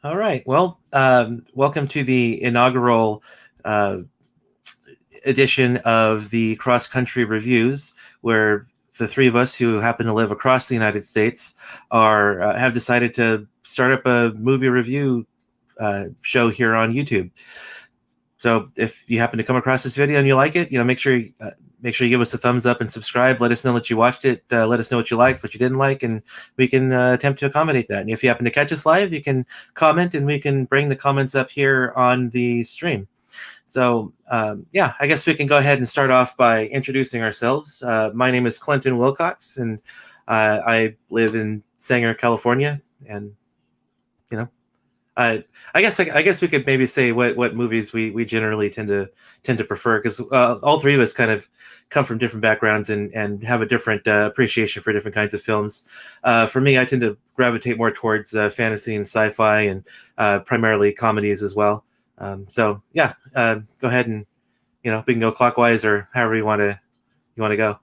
All right. Well, welcome to the inaugural uh, edition of the Cross Country Reviews, where the three of us who happen to live across the United States are have decided to start up a movie review show here on YouTube. So if you happen to come across this video and you like it, make sure you give us a thumbs up and subscribe. Let us know that you watched it. Let us know what you liked, what you didn't like, and we can attempt to accommodate that. And if you happen to catch us live, you can comment, and we can bring the comments up here on the stream. So yeah, I guess we can go ahead and start off by introducing ourselves. My name is Clinton Wilcox, and I live in Sanger, California, and you know I guess we could maybe say what movies we generally tend to prefer, because all three of us kind of come from different backgrounds and have a different appreciation for different kinds of films. For me, I tend to gravitate more towards fantasy and sci-fi, and primarily comedies as well. So yeah, go ahead and we can go clockwise or however you want to go.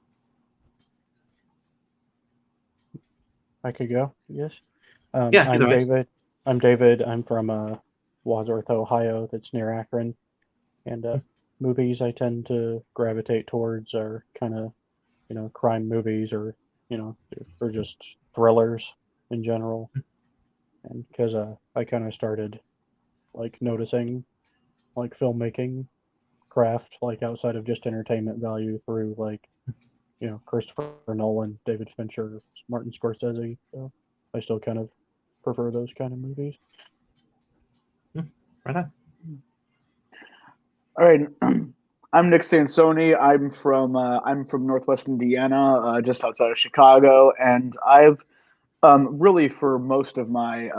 I could go, yes. Yeah, I'm either way. David. I'm from Wadsworth, Ohio. That's near Akron. And movies I tend to gravitate towards are kind of, crime movies or just thrillers in general. And because I kind of started like noticing like filmmaking craft like outside of just entertainment value through like Christopher Nolan, David Fincher, Martin Scorsese. So I still kind of prefer those kind of movies. Right on. All right. I'm Nick Sansoni. I'm from Northwest Indiana, just outside of Chicago, and I've really for most of my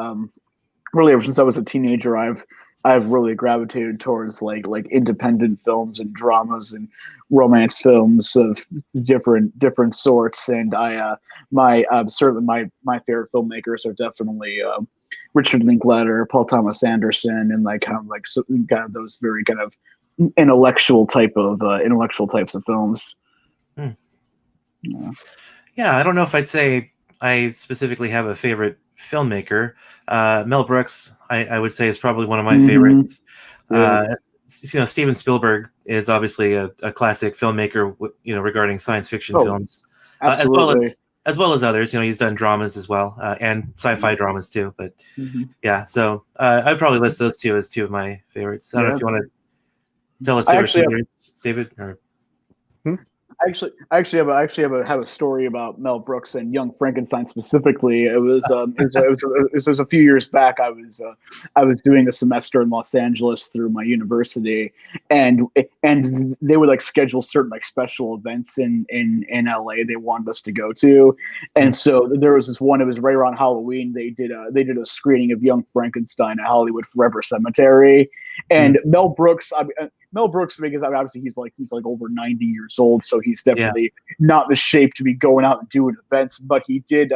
really ever since I was a teenager, I've really gravitated towards like independent films and dramas and romance films of different sorts. And I my certainly my favorite filmmakers are definitely Richard Linklater, Paul Thomas Anderson, and like kind of those very kind of intellectual types of films. Hmm. Yeah, I don't know if I'd say I specifically have a favorite filmmaker. Mel Brooks, I would say, is probably one of my favorites. Yeah. Steven Spielberg is obviously a classic filmmaker, regarding science fiction films, Absolutely. as well as others. He's done dramas as well, and sci-fi dramas too. But yeah, so I'd probably list those two as two of my favorites. I don't know if you want to tell us favorite favorites, David. Or I actually have a story about Mel Brooks and Young Frankenstein specifically. It was a few years back. I was doing a semester in Los Angeles through my university, and they would like schedule certain like special events in LA they wanted us to go to, and so there was this one. It was right around Halloween. They did a screening of Young Frankenstein at Hollywood Forever Cemetery, and Mel Brooks, because obviously he's like over 90 years old, so he's definitely not in the shape to be going out and doing events. But he did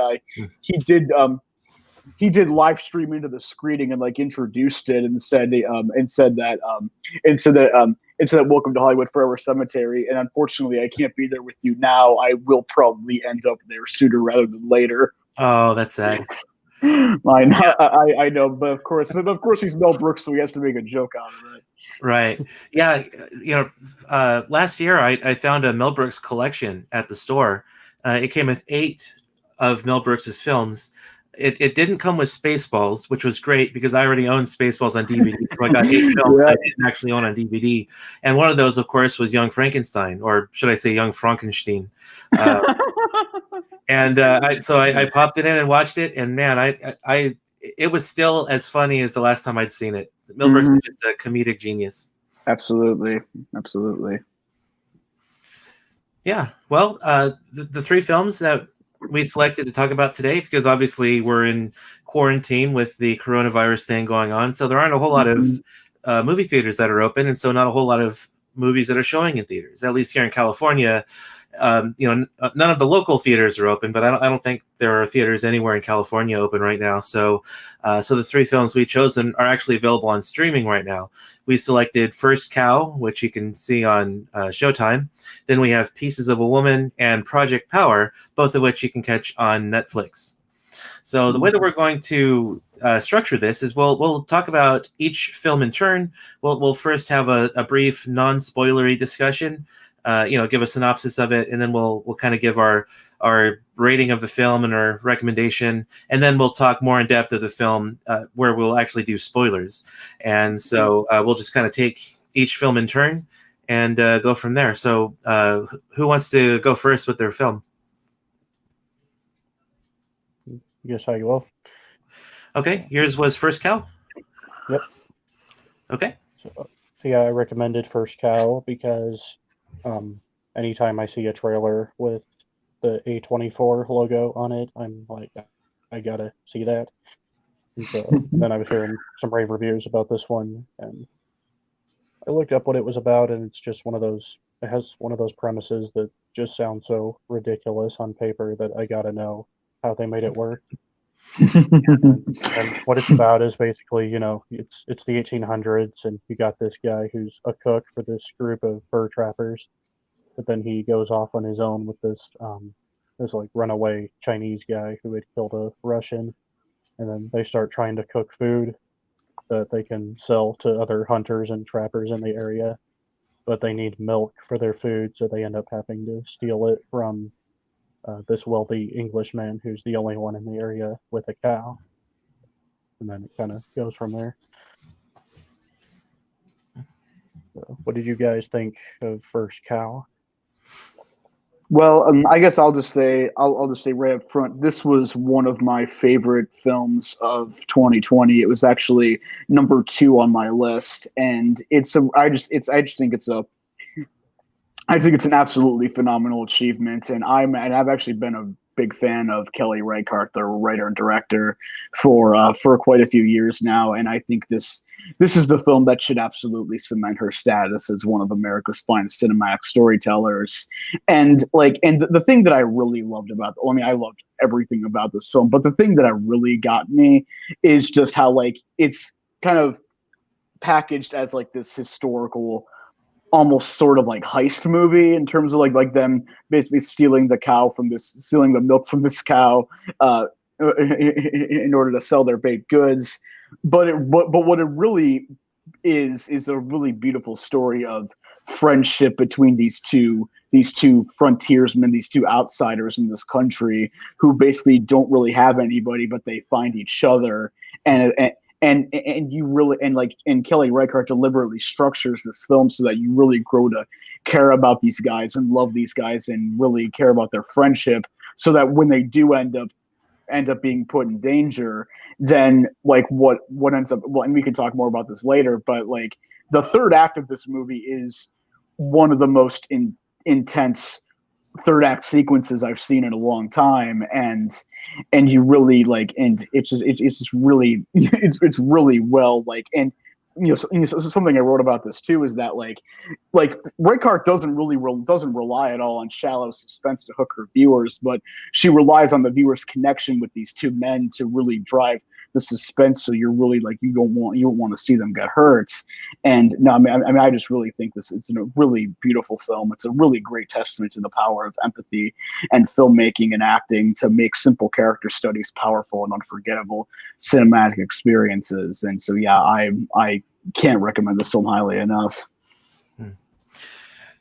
live stream into the screening and like introduced it and said that welcome to Hollywood Forever Cemetery. And unfortunately, I can't be there with you now. I will probably end up there sooner rather than later. Oh, that's sad. I know, but of course he's Mel Brooks, so he has to make a joke out of it. Right. Yeah. Last year I found a Mel Brooks collection at the store. It came with 8 of Mel Brooks's films. It didn't come with Spaceballs, which was great because I already owned Spaceballs on DVD. So I got 8 films I didn't actually own on DVD. And one of those, of course, was Young Frankenstein, or should I say Young Frankenstein. And I popped it in and watched it, and man, it was still as funny as the last time I'd seen it. Mel Brooks is just a comedic genius. Absolutely. Yeah. Well, the 3 films that we selected to talk about today, because obviously we're in quarantine with the coronavirus thing going on, so there aren't a whole lot of movie theaters that are open, and so not a whole lot of movies that are showing in theaters. At least here in California, none of the local theaters are open, but I don't think there are theaters anywhere in California open right now. So the 3 films we chosen are actually available on streaming right now. We selected First Cow, which you can see on Showtime. Then we have Pieces of a Woman and Project Power, both of which you can catch on Netflix. So the way that we're going to structure this is we'll talk about each film in turn. We'll first have a brief non-spoilery discussion, give a synopsis of it, and then we'll kind of give our rating of the film and our recommendation, and then we'll talk more in depth of the film where we'll actually do spoilers. And so we'll just kind of take each film in turn and go from there. So who wants to go first with their film? Yes, I will. Okay, yours was First Cow? Yep. Okay. So yeah, I recommended First Cow because anytime I see a trailer with the A24 logo on it, I'm like, I gotta see that. And so then I was hearing some rave reviews about this one, and I looked up what it was about, and it's just it has one of those premises that just sound so ridiculous on paper that I gotta know how they made it work. And what it's about is basically, it's the 1800s, and you got this guy who's a cook for this group of fur trappers, but then he goes off on his own with this like runaway Chinese guy who had killed a Russian, and then they start trying to cook food that they can sell to other hunters and trappers in the area, but they need milk for their food, so they end up having to steal it from this wealthy Englishman who's the only one in the area with a cow. And then it kind of goes from there. So, what did you guys think of First Cow? Well, I guess I'll just say right up front, this was one of my favorite films of 2020. It was actually number 2 on my list, and I just think it's an absolutely phenomenal achievement, and I've actually been a big fan of Kelly Reichardt, the writer and director, for quite a few years now, and I think this is the film that should absolutely cement her status as one of America's finest cinematic storytellers. And the thing that I really loved I loved everything about this film, but the thing that really got me is just how it's kind of packaged as this historical, almost sort of heist movie in terms of them basically stealing the milk from this cow in order to sell their baked goods. But what it really is a really beautiful story of friendship between these two frontiersmen, these two outsiders in this country who basically don't really have anybody, but they find each other. And you really and Kelly Reichardt deliberately structures this film so that you really grow to care about these guys and love these guys and really care about their friendship, so that when they do end up being put in danger, then what ends up, well, and we can talk more about this later, but the third act of this movie is one of the most intense third act sequences I've seen in a long time, and you really and it's just really it's really well and something I wrote about this too is that Reichardt doesn't rely at all on shallow suspense to hook her viewers, but she relies on the viewer's connection with these two men to really drive the suspense. So you're really you don't want to see them get hurt. And no, I just really think it's a really beautiful film. It's a really great testament to the power of empathy and filmmaking and acting to make simple character studies powerful and unforgettable cinematic experiences. And so, yeah, I can't recommend this film highly enough.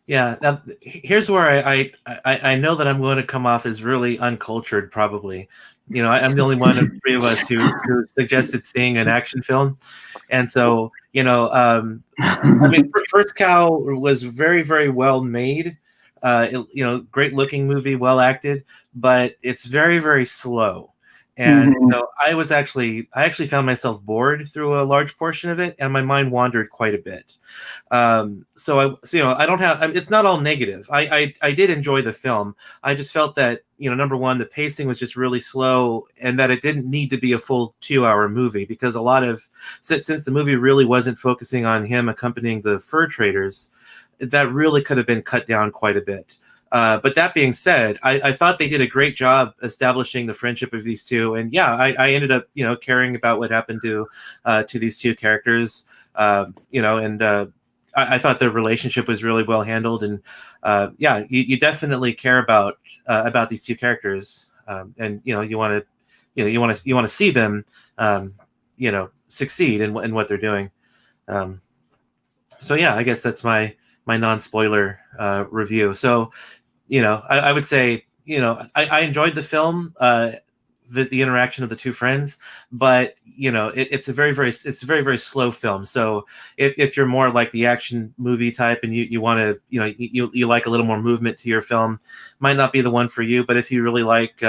Yeah, now here's where I know that I'm going to come off as really uncultured, probably. I'm the only one of 3 of us who suggested seeing an action film, and so First Cow was very, very well made. Great looking movie, well acted, but it's very, very slow. And I actually found myself bored through a large portion of it, and my mind wandered quite a bit. So I don't have. It's not all negative. I did enjoy the film. I just felt that number one, the pacing was just really slow, and that it didn't need to be a full 2-hour movie, because since the movie really wasn't focusing on him accompanying the fur traders, that really could have been cut down quite a bit. But that being said, I thought they did a great job establishing the friendship of these two, and yeah, I ended up caring about what happened to these two characters, and I thought the relationship was really well handled, and yeah, you definitely care about these two characters, and you want to you want to see them succeed in what they're doing. So yeah, I guess that's my non-spoiler review. So I would say I enjoyed the film, the interaction of the two friends, but it's a very very slow film. So if you're more like the action movie type and you want to you like a little more movement to your film, might not be the one for you. But if you really like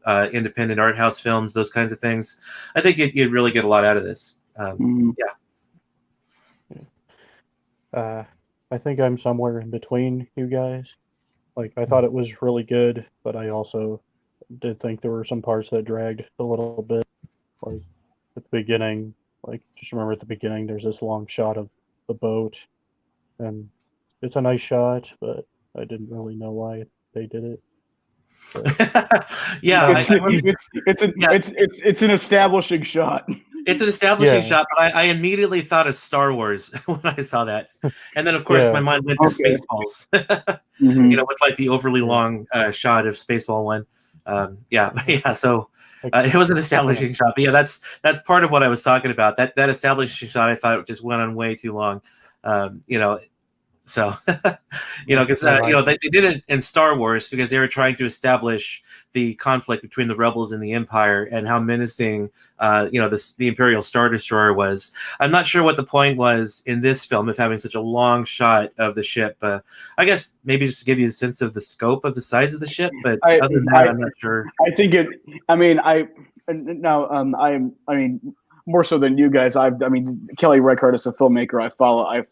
independent art house films, those kinds of things, I think you'd really get a lot out of this. I think I'm somewhere in between you guys. Like, I thought it was really good, but I also did think there were some parts that dragged a little bit. Like at the beginning, just remember at the beginning, there's this long shot of the boat, and it's a nice shot, but I didn't really know why they did it. Yeah, it's an establishing shot. It's an establishing shot, but I immediately thought of Star Wars when I saw that, and then of course my mind went to Spaceballs. With like the overly long shot of Spaceball 1. So it was an establishing shot. But yeah, that's part of what I was talking about. That establishing shot, I thought just went on way too long. So, because they did it in Star Wars because they were trying to establish the conflict between the rebels and the Empire and how menacing, the Imperial Star Destroyer was. I'm not sure what the point was in this film of having such a long shot of the ship. I guess maybe just to give you a sense of the scope of the size of the ship. But other than that, I'm not sure. I think it. I mean, more so than you guys. Kelly Reichardt is a filmmaker I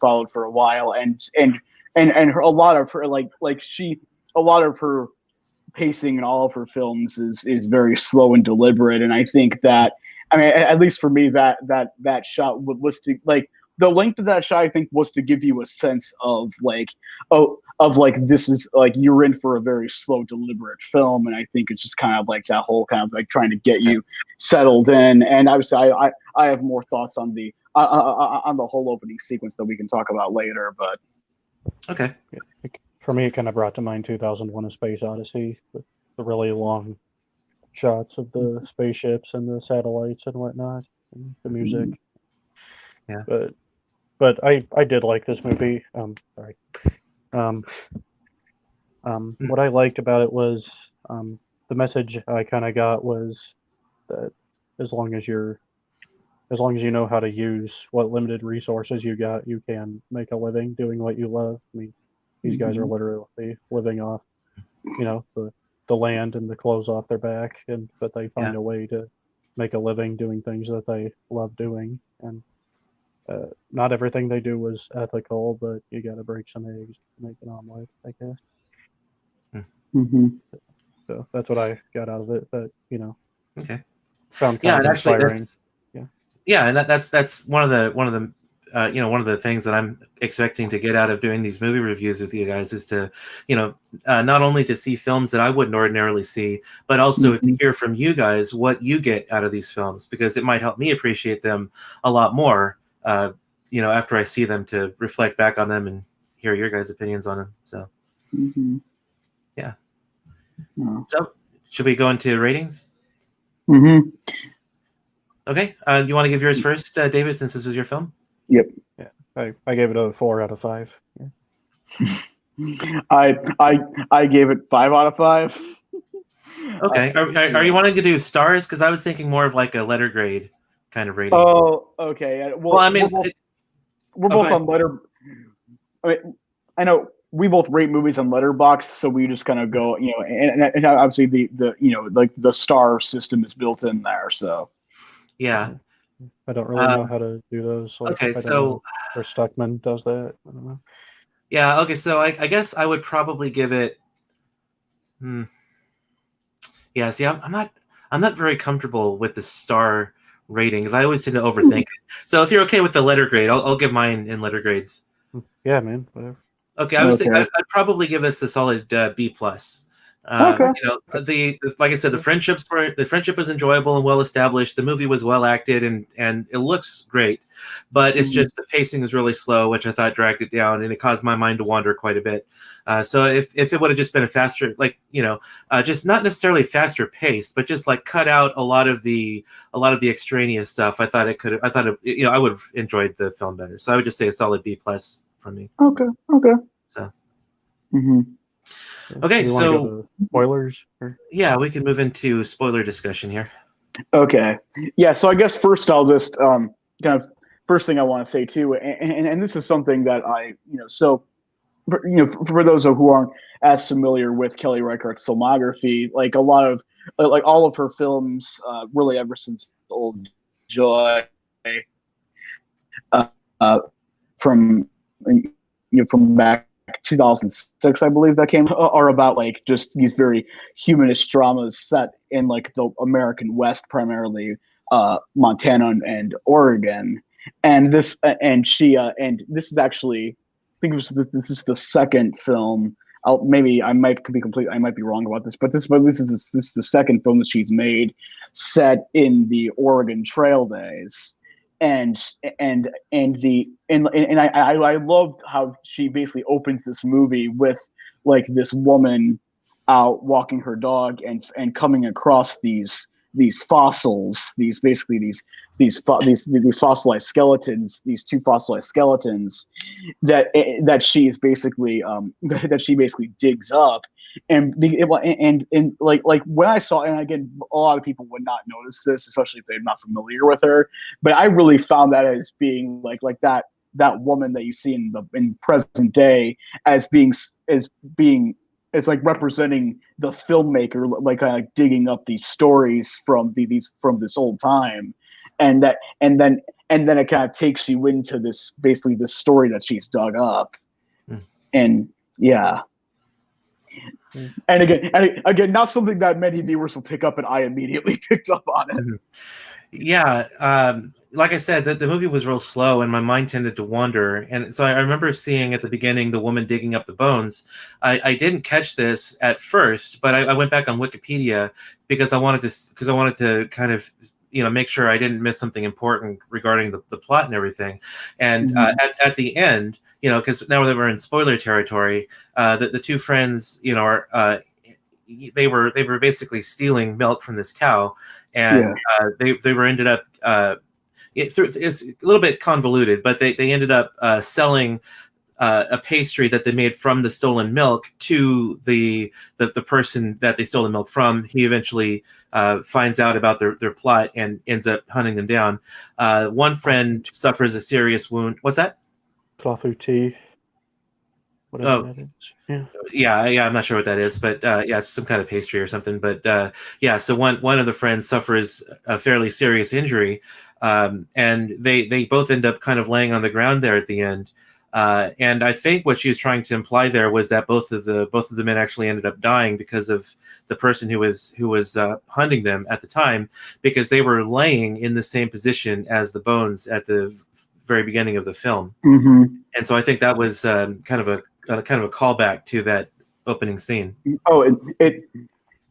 followed for a while, and a lot of her a lot of her pacing in all of her films is very slow and deliberate. And I think that, at least for me, that shot was to the length of that shot, I think, was to give you a sense of this is you're in for a very slow, deliberate film. And I think it's just kind of like that whole kind of trying to get you settled in. And obviously I have more thoughts on the whole opening sequence that we can talk about later, but. Okay. For me, it kind of brought to mind 2001: A Space Odyssey, with the really long shots of the spaceships and the satellites and whatnot, and the music. Yeah. But I did like this movie. Sorry. What I liked about it was the message I kind of got was that as long as you know how to use what limited resources you got, you can make a living doing what you love. These guys are literally living off, the land and the clothes off their back, but they find a way to make a living doing things that they love doing. And not everything they do was ethical, but you got to break some eggs to make an omelet, I guess. So that's what I got out of it. But okay, found kind of inspiring. And that's one of the one of the things that I'm expecting to get out of doing these movie reviews with you guys is to not only to see films that I wouldn't ordinarily see, but also to hear from you guys what you get out of these films, because it might help me appreciate them a lot more after I see them, to reflect back on them and hear your guys' opinions on them. So yeah. So should we go into ratings? Okay. You want to give yours first, David, since this was your film? Yep. Yeah. I gave it a 4 out of 5. Yeah. I gave it 5 out of 5. Okay. Are you wanting to do stars? Because I was thinking more of like a letter grade kind of rating. Oh, okay. Well, I mean, we're both on letter. I know we both rate movies on Letterboxd, so we just kind of go, and obviously the star system is built in there. So yeah, I don't really know how to do those. Okay, so or Stuckman does that. I don't know. Yeah. Okay. So I guess I would probably give it. Yeah. See, I'm not very comfortable with the star rating because I always tend to overthink it. So if you're okay with the letter grade, I'll give mine in letter grades. Yeah, man. Whatever. Okay. I was thinking I'd probably give this a solid B+. Okay. The like I said, the friendship was enjoyable and well established. The movie was well acted and it looks great, but it's just the pacing is really slow, which I thought dragged it down, and it caused my mind to wander quite a bit. So if it would have just been a faster, just not necessarily faster paced, but just like cut out a lot of the extraneous stuff, I thought I would have enjoyed the film better. So I would just say a solid B plus from me. Okay. So. Mm-hmm. Okay, do you want to go to spoilers? Or? Yeah, we can move into spoiler discussion here. Okay. Yeah. So I guess first I'll just kind of first thing I want to say too, and this is something that for those who aren't as familiar with Kelly Reichardt's filmography, like a lot of all of her films, really ever since Old Joy, from from back 2006, I believe that came, are about like just these very humanist dramas set in like the American West, primarily Montana and Oregon. And this is actually, I think this is the second film. I might be wrong about this, but this is the second film that she's made set in the Oregon Trail days. I loved how she basically opens this movie with like this woman out walking her dog and coming across these fossils, these fossilized skeletons, these two fossilized skeletons that she is basically that she basically digs up. And like when I saw, and again, a lot of people would not notice this, especially if they're not familiar with her. But I really found that as being like that woman that you see in present day as being as like representing the filmmaker, like digging up these stories from this old time, and then it kind of takes you into this basically this story that she's dug up, and yeah. And again, not something that many viewers will pick up, and I immediately picked up on it. Yeah, like I said, the movie was real slow, and my mind tended to wander. And so I remember seeing at the beginning the woman digging up the bones. I didn't catch this at first, but I went back on Wikipedia because I wanted to kind of make sure I didn't miss something important regarding the plot and everything. And at the end, because now that we're in spoiler territory, the two friends, are they were basically stealing milk from this cow, and they were ended up it's a little bit convoluted, but they ended up selling a pastry that they made from the stolen milk to the person that they stole the milk from. He eventually finds out about their plot and ends up hunting them down. One friend suffers a serious wound. What's that? Clafouti. Whatever that is. Yeah, I'm not sure what that is, but it's some kind of pastry or something. But so one of the friends suffers a fairly serious injury, and they both end up kind of laying on the ground there at the end. And I think what she was trying to imply there was that both of the men actually ended up dying because of the person who was hunting them at the time, because they were laying in the same position as the bones at the very beginning of the film. And so I think that was kind of a callback to that opening scene. Oh, it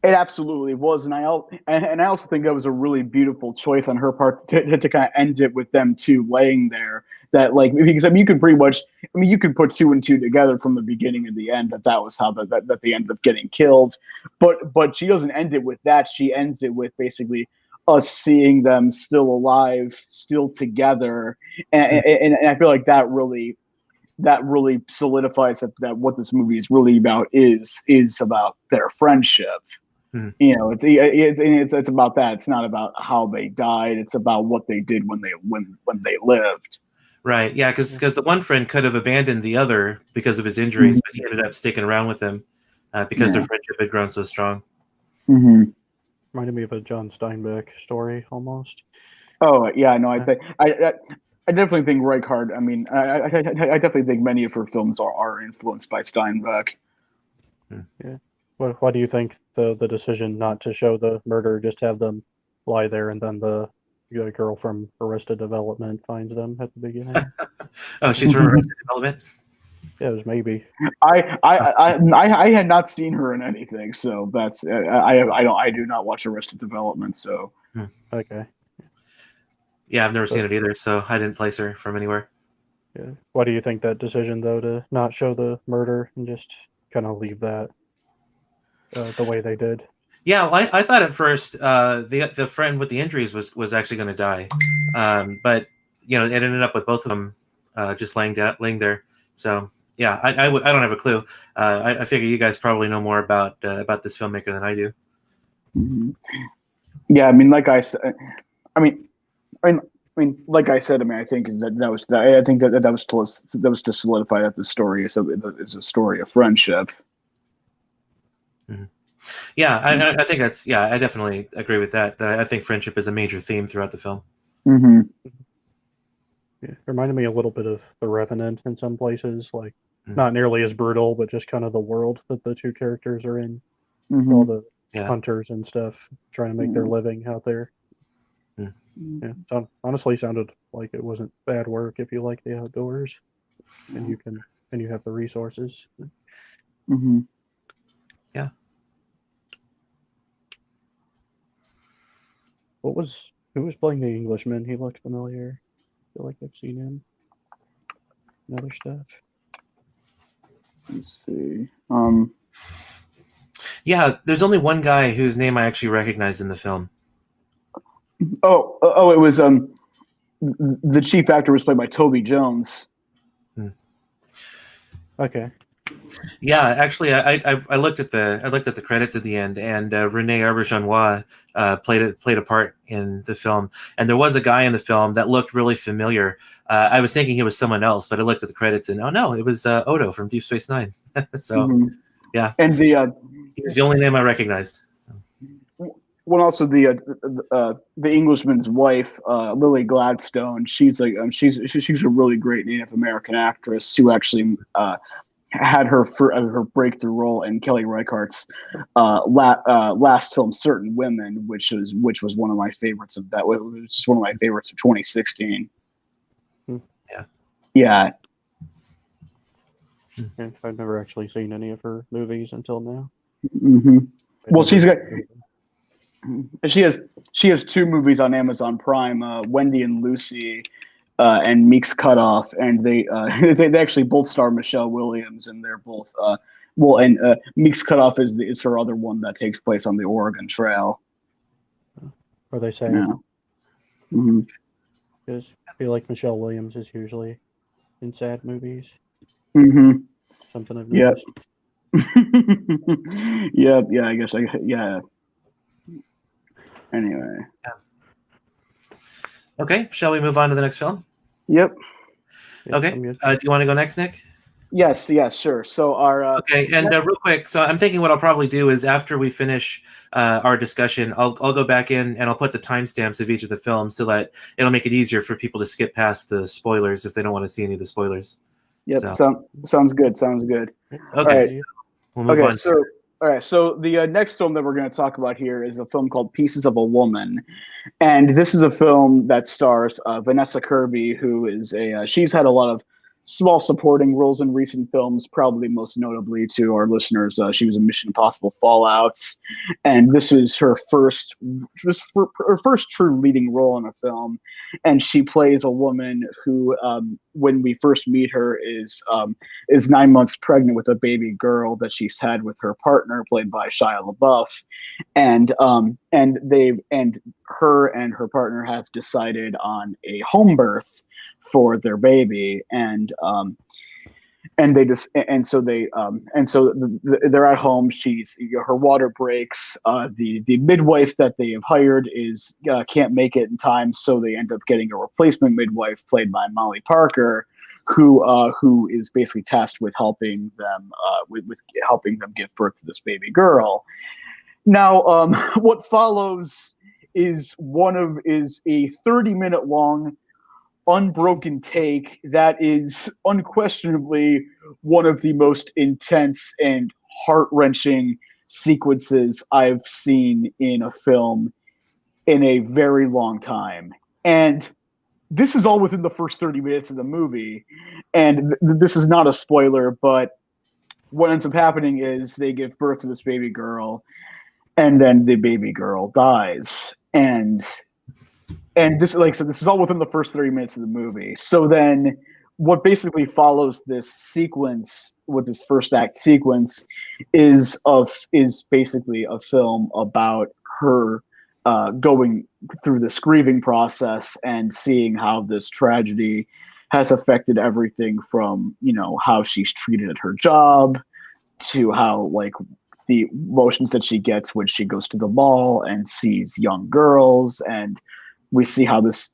absolutely was, and I also think that was a really beautiful choice on her part to kind of end it with them two laying there. That because you could pretty much, you could put two and two together from the beginning and the end that was how that they ended up getting killed, but she doesn't end it with that. She ends it with basically us seeing them still alive, still together, and I feel like that really solidifies that what this movie is really about is about their friendship. It's about that. It's not about how they died. It's about what they did when they lived. Right. Yeah. Because the one friend could have abandoned the other because of his injuries, but he ended up sticking around with him because their friendship had grown so strong. Reminded me of a John Steinbeck story almost. Oh yeah, no, I definitely think Reichardt. I mean, I definitely think many of her films are influenced by Steinbeck. Yeah. Why do you think the decision not to show the murder, just have them lie there, and then the girl from Arrested Development finds them at the beginning? Oh, she's from Arrested Development? Yeah, it was maybe. I had not seen her in anything, so that's I do not watch Arrested Development, so Okay. Yeah, I've never seen it either, so I didn't place her from anywhere. Yeah. Why do you think that decision though to not show the murder and just kind of leave that the way they did? Yeah, well, I thought at first the friend with the injuries was actually going to die, but it ended up with both of them just laying there. So yeah, I don't have a clue. I figure you guys probably know more about this filmmaker than I do. mm-hmm. Yeah, I mean, like I said, I mean, I mean, like I said, I mean, I think that was I think that was to solidify that the story is a story of friendship. Mm-hmm. Yeah, I think that's I definitely agree with that. That I think friendship is a major theme throughout the film. Mm-hmm. Yeah, it reminded me a little bit of The Revenant in some places, like Mm-hmm. not nearly as brutal, but just kind of the world that the two characters are in. Mm-hmm. All the Yeah. hunters and stuff trying to make their living out there. Mm-hmm. Yeah, so honestly sounded like it wasn't bad work if you like the outdoors and you have the resources. Mm-hmm. Yeah. Who was playing the Englishman? He looked familiar. I feel like I've seen him in other stuff. Let's see. Yeah, there's only one guy whose name I actually recognized in the film. It was the chief actor was played by Toby Jones. Okay. Yeah, actually, I looked at the credits at the end, and Rene Auberjonois played a part in the film, and there was a guy in the film that looked really familiar. I was thinking he was someone else, but I looked at the credits, and oh no, it was Odo from Deep Space Nine. So yeah, and he was the only name I recognized. Also the Englishman's wife, Lily Gladstone. She's a really great Native American actress who actually had her breakthrough role in Kelly Reichardt's last film, Certain Women, which was one of my favorites of that. It was one of my favorites of 2016. Yeah. Yeah. I've never actually seen any of her movies until now. Mm-hmm. Well, she has two movies on Amazon Prime, Wendy and Lucy, and Meek's Cutoff, and they actually both star Michelle Williams, and they're both Meek's Cutoff is her other one that takes place on the Oregon Trail. Are they sad? Yeah. Mm-hmm. Because I feel like Michelle Williams is usually in sad movies. Mm-hmm. Something I've noticed. Yeah. I guess yeah. Anyway. Okay, shall we move on to the next film? Yep. Okay. Do you want to go next, Nick? Yes, sure. So our okay, and real quick, so I'm thinking what I'll probably do is after we finish our discussion, I'll go back in and I'll put the timestamps of each of the films so that it'll make it easier for people to skip past the spoilers if they don't want to see any of the spoilers. Yep. Sounds good. Okay. Right. We'll move on. So all right. So the next film that we're going to talk about here is a film called Pieces of a Woman, and this is a film that stars Vanessa Kirby, who is she's had a lot of small supporting roles in recent films, probably most notably to our listeners. She was in Mission Impossible Fallouts, and this is her first true leading role in a film. And she plays a woman who, when we first meet her, is 9 months pregnant with a baby girl that she's had with her partner, played by Shia LaBeouf, and her and her partner have decided on a home birth for their baby, and they're at home. Her water breaks. The midwife that they have hired can't make it in time, so they end up getting a replacement midwife played by Molly Parker, who is basically tasked with helping them with helping them give birth to this baby girl. Now, what follows is a 30-minute long unbroken take that is unquestionably one of the most intense and heart-wrenching sequences I've seen in a film in a very long time. And this is all within the first 30 minutes of the movie, and this is not a spoiler, but what ends up happening is they give birth to this baby girl, and then the baby girl dies, and this, like, so this is all within the first 30 minutes of the movie. So then what basically follows this sequence with this first act sequence is basically a film about her going through this grieving process and seeing how this tragedy has affected everything from, you know, how she's treated at her job to how, like, the emotions that she gets when she goes to the mall and sees young girls, and we see how this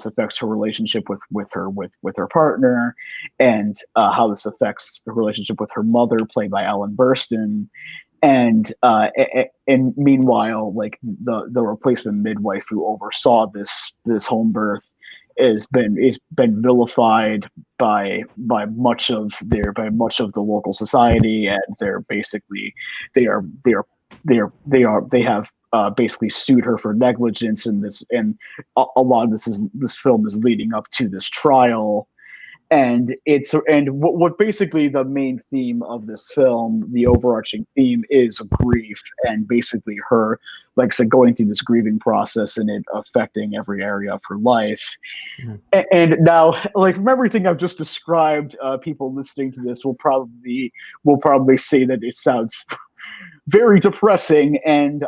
affects her relationship with her partner, and how this affects the relationship with her mother, played by Ellen Burstyn. And meanwhile, like, the replacement midwife who oversaw this home birth is been vilified by much of the local society, and they have basically sued her for negligence in this, and a lot of this film is leading up to this trial. And what basically the main theme of this film, the overarching theme, is grief, and basically her, like I said, going through this grieving process and it affecting every area of her life. Mm-hmm. And now, like, from everything I've just described, people listening to this will probably say that it sounds very depressing, and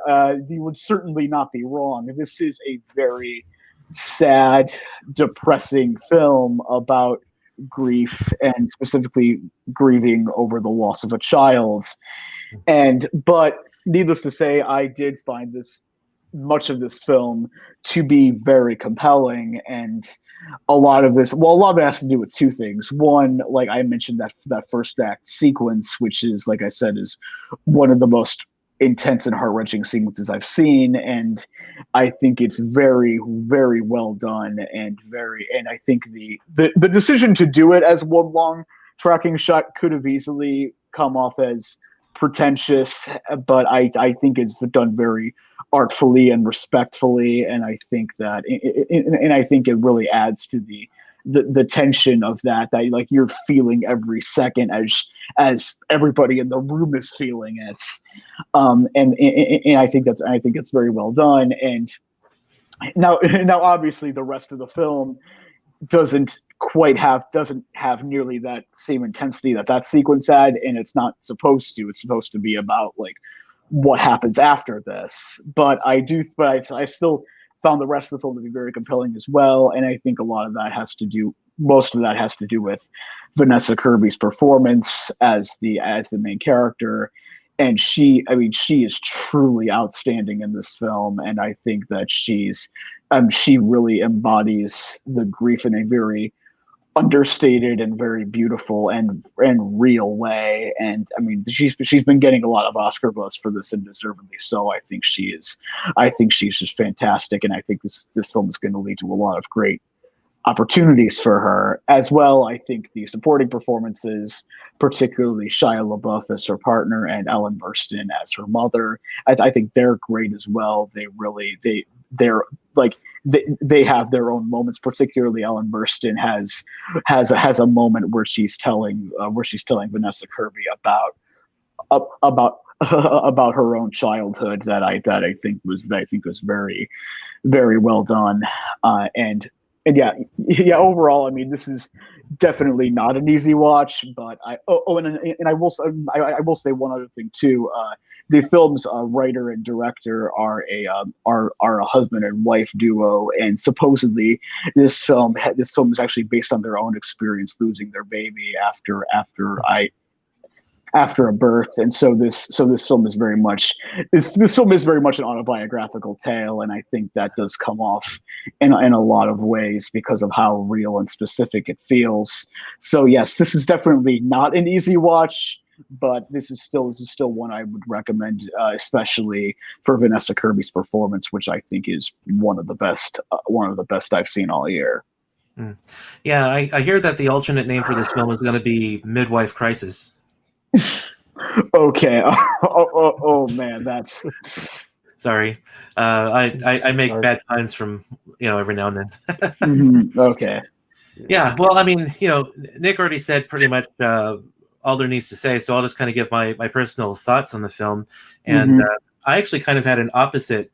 you would certainly not be wrong. This is a very sad, depressing film about grief, and specifically grieving over the loss of a child. But needless to say, I did find much of this film to be very compelling, and a lot of it has to do with two things. One, like I mentioned, that first act sequence, which is, like I said, is one of the most intense and heart-wrenching sequences I've seen, and I think it's very, very well done, and I think the decision to do it as one long tracking shot could have easily come off as pretentious, but I think it's done very artfully and respectfully, and I think it really adds to the tension of that like you're feeling every second as everybody in the room is feeling it, and I think it's very well done. And now obviously the rest of the film doesn't have nearly that same intensity that sequence had, and it's not supposed to. It's supposed to be about, like, what happens after this. But I still found the rest of the film to be very compelling as well, and I think most of that has to do with Vanessa Kirby's performance as the main character. And she is truly outstanding in this film, and I think that she really embodies the grief in a very understated and very beautiful and real way. And I mean, she's been getting a lot of Oscar buzz for this, and deservedly so. I think she's just fantastic, and I think this film is going to lead to a lot of great opportunities for her as well. I think the supporting performances, particularly Shia LaBeouf as her partner and Ellen Burstyn as her mother, I think they're great as well. They have their own moments. Particularly Ellen Burstyn has a moment where she's telling Vanessa Kirby about her own childhood that I think was very, very well done. And yeah, overall, I mean, this is definitely not an easy watch, but I will say one other thing too. The film's writer and director are a husband and wife duo, and supposedly this film is actually based on their own experience losing their baby after a birth. And so this film is very much an autobiographical tale, and I think that does come off in a lot of ways because of how real and specific it feels. So yes, this is definitely not an easy watch, but this is still one I would recommend, especially for Vanessa Kirby's performance, which I think is one of the best I've seen all year. Yeah, I hear that the alternate name for this film is going to be Midwife Crisis. Okay. Oh man, that's Sorry, I make Sorry. bad puns from every now and then. Okay. Yeah, well, I mean, Nick already said pretty much all there needs to say, so I'll just kind of give my personal thoughts on the film. And I actually kind of had an opposite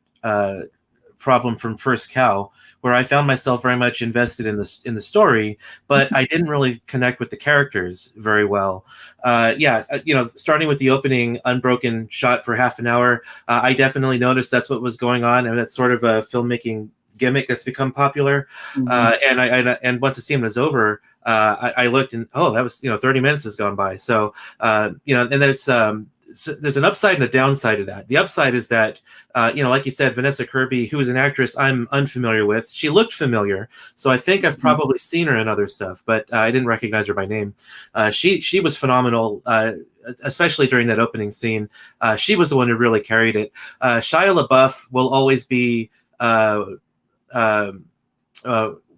problem from First Cow, where I found myself very much invested in the story, but I didn't really connect with the characters very well. Starting with the opening unbroken shot for half an hour, I definitely noticed that's what was going on, and that's sort of a filmmaking gimmick that's become popular. And once the scene was over, I looked and that was 30 minutes has gone by. So and there's an upside and a downside to that. The upside is that like you said, Vanessa Kirby, who is an actress I'm unfamiliar with, she looked familiar, so I think I've probably seen her in other stuff, but I didn't recognize her by name. She was phenomenal. Especially during that opening scene, she was the one who really carried it. Shia LaBeouf will always be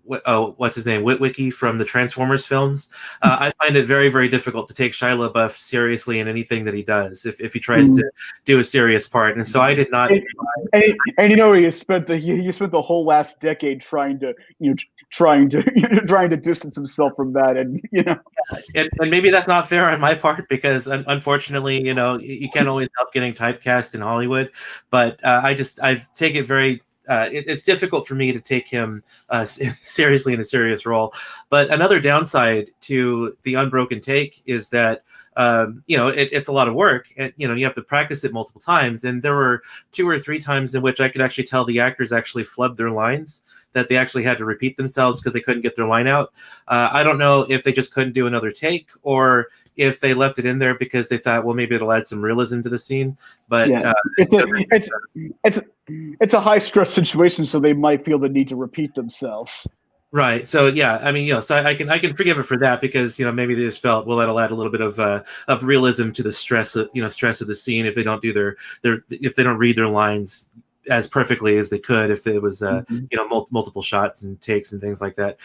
what's his name? Witwicky from the Transformers films. I find it very, very difficult to take Shia LaBeouf seriously in anything that he does if he tries to do a serious part. And so I did not. And he spent the whole last decade trying to trying to distance himself from that, and and maybe that's not fair on my part, because unfortunately, you can't always help getting typecast in Hollywood. But I take it very. It's difficult for me to take him seriously in a serious role. But another downside to the Unbroken Take is that it's a lot of work, and you have to practice it multiple times. And there were 2 or 3 times in which I could actually tell the actors actually flubbed their lines, that they actually had to repeat themselves because they couldn't get their line out. I don't know if they just couldn't do another take, or if they left it in there because they thought, well, maybe it'll add some realism to the scene. But it's a high stress situation, so they might feel the need to repeat themselves. Right. So yeah, I mean, so I can forgive it for that, because maybe they just felt, well, that'll add a little bit of realism to the stress of the scene if they don't do their if they don't read their lines as perfectly as they could if it was multiple shots and takes and things like that.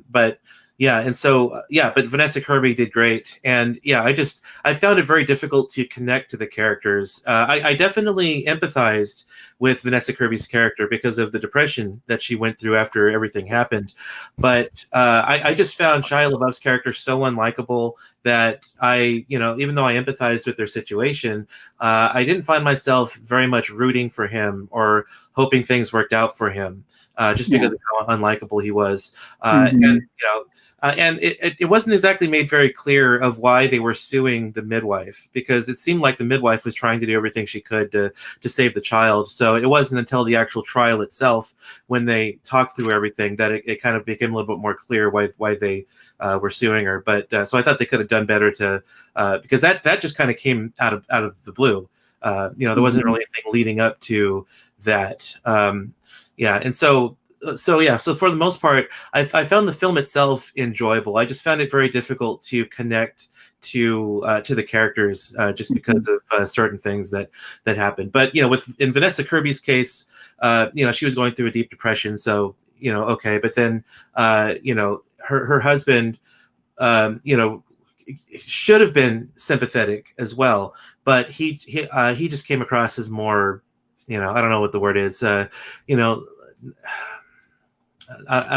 But Vanessa Kirby did great, and I found it very difficult to connect to the characters. I definitely empathized with Vanessa Kirby's character because of the depression that she went through after everything happened. But I just found Shia LaBeouf's character so unlikable that even though I empathized with their situation, I didn't find myself very much rooting for him or hoping things worked out for him, just because of how unlikable he was. And it wasn't exactly made very clear of why they were suing the midwife, because it seemed like the midwife was trying to do everything she could to save the child. So it wasn't until the actual trial itself, when they talked through everything, that it kind of became a little bit more clear why they were suing her. But so I thought they could have done better to because that just kind of came out of the blue. There wasn't really anything leading up to that. And so for the most part, I found the film itself enjoyable. I just found it very difficult to connect to the characters, just because of certain things that happened. But in Vanessa Kirby's case, she was going through a deep depression, so okay. But then her husband, should have been sympathetic as well, but he just came across as more, I don't know what the word is, I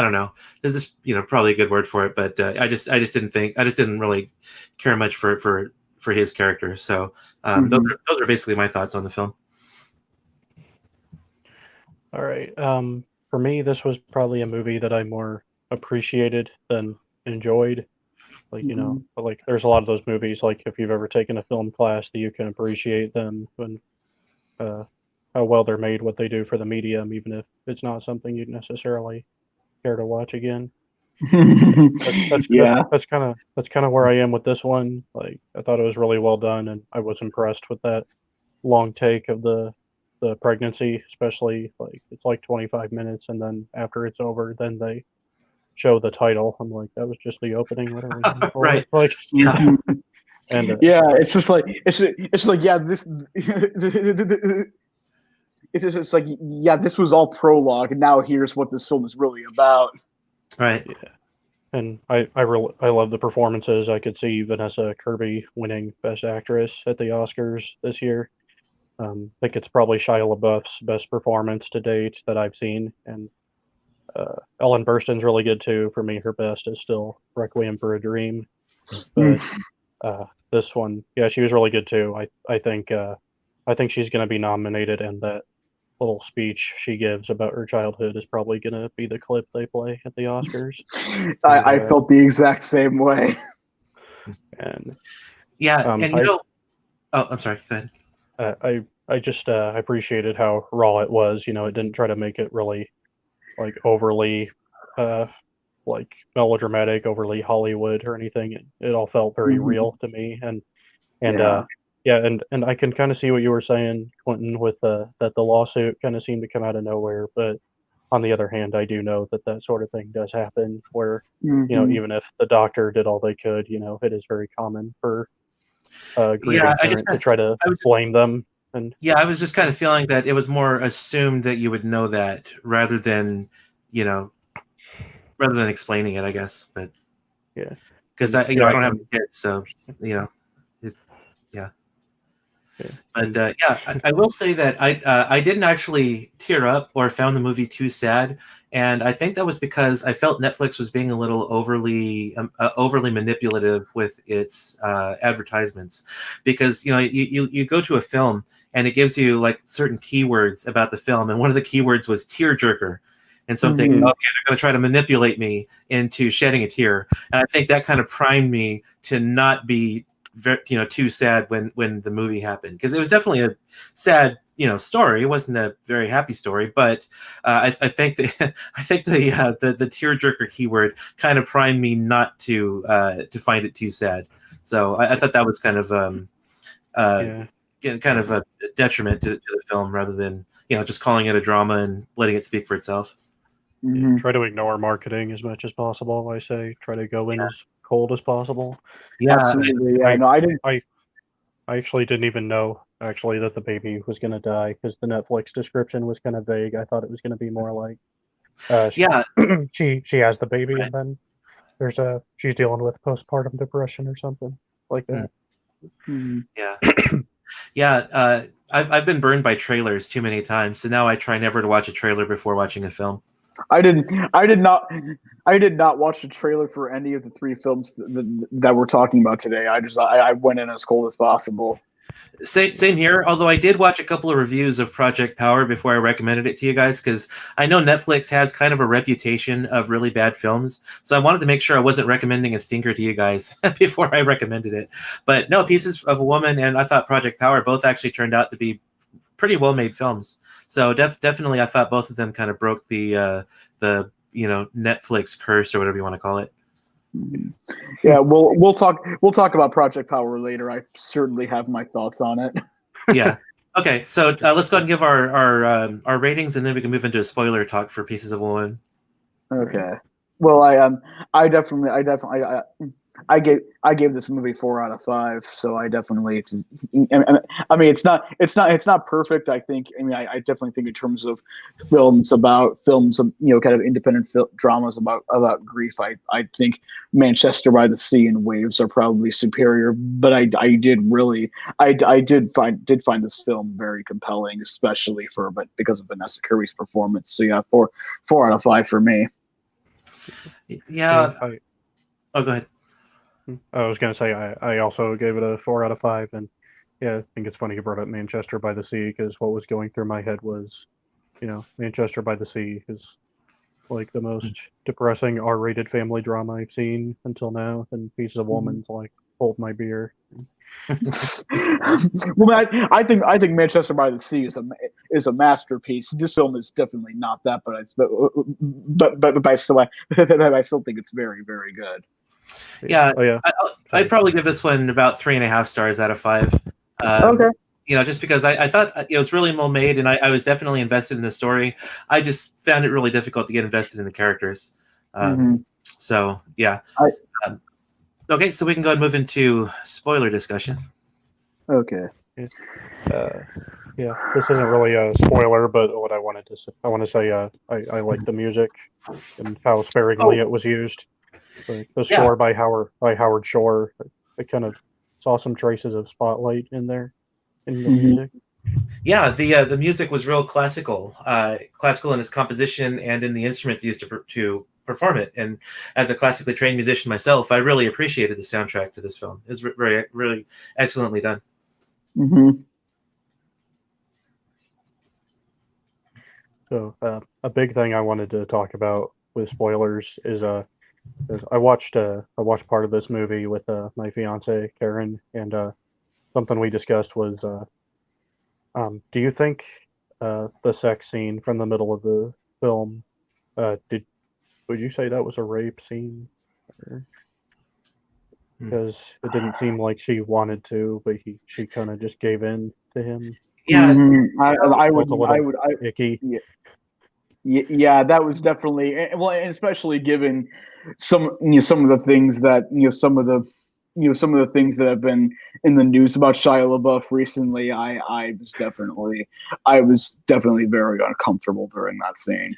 don't know. This is probably a good word for it, but I just didn't really care much for his character. So those are basically my thoughts on the film. All right. For me, this was probably a movie that I more appreciated than enjoyed. But like there's a lot of those movies, like if you've ever taken a film class, that you can appreciate them when how well they're made, what they do for the medium, even if it's not something you'd necessarily care to watch again. That's kind of where I am with this one. Like I thought it was really well done, and I was impressed with that long take of the pregnancy, especially like it's like 25 minutes, and then after it's over, then they show the title. I'm like, that was just the opening. What are we doing? Right. Like, And it's just like this this was all prologue, and now here's what this film is really about. Right. Yeah. And I love the performances. I could see Vanessa Kirby winning Best Actress at the Oscars this year. I think it's probably Shia LaBeouf's best performance to date that I've seen, and Ellen Burstyn's really good too. For me, her best is still Requiem for a Dream, but this one, yeah, she was really good too. I think she's going to be nominated, and that little speech she gives about her childhood is probably going to be the clip they play at the Oscars. I felt the exact same way. And yeah, and oh, I'm sorry. Go ahead. I just appreciated how raw it was. It didn't try to make it really like overly like melodramatic, overly Hollywood or anything. It all felt very real to me, and I can kind of see what you were saying, Quentin, with that the lawsuit kind of seemed to come out of nowhere. But on the other hand, I do know that sort of thing does happen, where even if the doctor did all they could, it is very common for grieving parent to try to blame them. And I was just kind of feeling that it was more assumed that you would know that rather than explaining it, I guess. But yeah, because I don't have kids, so yeah. But I will say that I didn't actually tear up or found the movie too sad, and I think that was because I felt Netflix was being a little overly manipulative with its advertisements, because you go to a film and it gives you like certain keywords about the film, and one of the keywords was tearjerker. And so I'm thinking, okay, they're going to try to manipulate me into shedding a tear, and I think that kind of primed me to not be too sad when the movie happened, because it was definitely a sad story. It wasn't a very happy story, but I think the tearjerker keyword kind of primed me not to find it too sad. So I thought that was kind of kind of a detriment to the film, rather than just calling it a drama and letting it speak for itself. Try to ignore marketing as much as possible. I say try to go in as cold as possible. Yeah, absolutely. I actually didn't even know that the baby was going to die, because the Netflix description was kind of vague. I thought it was going to be more like she has the baby, and then she's dealing with postpartum depression or something like that. I've been burned by trailers too many times, so now I try never to watch a trailer before watching a film. I did not watch the trailer for any of the three films that we're talking about today. I went in as cold as possible. Same here, although I did watch a couple of reviews of Project Power before I recommended it to you guys, because I know Netflix has kind of a reputation of really bad films, so I wanted to make sure I wasn't recommending a stinker to you guys before I recommended it. But no, Pieces of a Woman and I thought Project Power both actually turned out to be pretty well-made films. So definitely, I thought both of them kind of broke the Netflix curse, or whatever you want to call it. Yeah, we'll talk about Project Power later. I certainly have my thoughts on it. Yeah. Okay, so let's go ahead and give our ratings, and then we can move into a spoiler talk for Pieces of a Woman. Okay. Well, I gave this movie 4 out of 5, so I definitely. I mean, it's not perfect. I definitely think in terms of films of kind of independent dramas about grief. I think Manchester by the Sea and Waves are probably superior, but I did find this film very compelling, especially because of Vanessa Kirby's performance. So yeah, 4 out of 5 for me. Yeah. Oh, go ahead. I was going to say I also gave it a 4 out of 5, and yeah, I think it's funny you brought up Manchester by the Sea, because what was going through my head was, Manchester by the Sea is like the most depressing R-rated family drama I've seen until now, and Pieces of Woman's like Hold My Beer. Well, I think Manchester by the Sea is a masterpiece. This film is definitely not that, but I still think it's very, very good. Yeah, I'd probably give this one about 3.5 stars out of 5. Okay. Just because I thought it was really well made, and I was definitely invested in the story. I just found it really difficult to get invested in the characters. So yeah. Okay, so we can go ahead and move into spoiler discussion. Okay. Yeah, this isn't really a spoiler, but what I want to say, I like the music and how sparingly it was used. The score by Howard Shore, I kind of saw some traces of Spotlight in there in the music. Yeah, the music was real classical, classical in its composition and in the instruments used to perform it. And as a classically trained musician myself, I really appreciated the soundtrack to this film. It was very, really excellently done. Mm-hmm. So a big thing I wanted to talk about with spoilers is I watched part of this movie with my fiance Karen, and something we discussed was do you think the sex scene from the middle of the film did would you say that was a rape scene? Hmm. Because it didn't seem like she wanted to, but she kind of just gave in to him. Yeah, I would, Felt a I little would, I icky. yeah, yeah, that was definitely well, and especially given some of the things that some of the things that have been in the news about Shia LaBeouf recently. I was definitely very uncomfortable during that scene.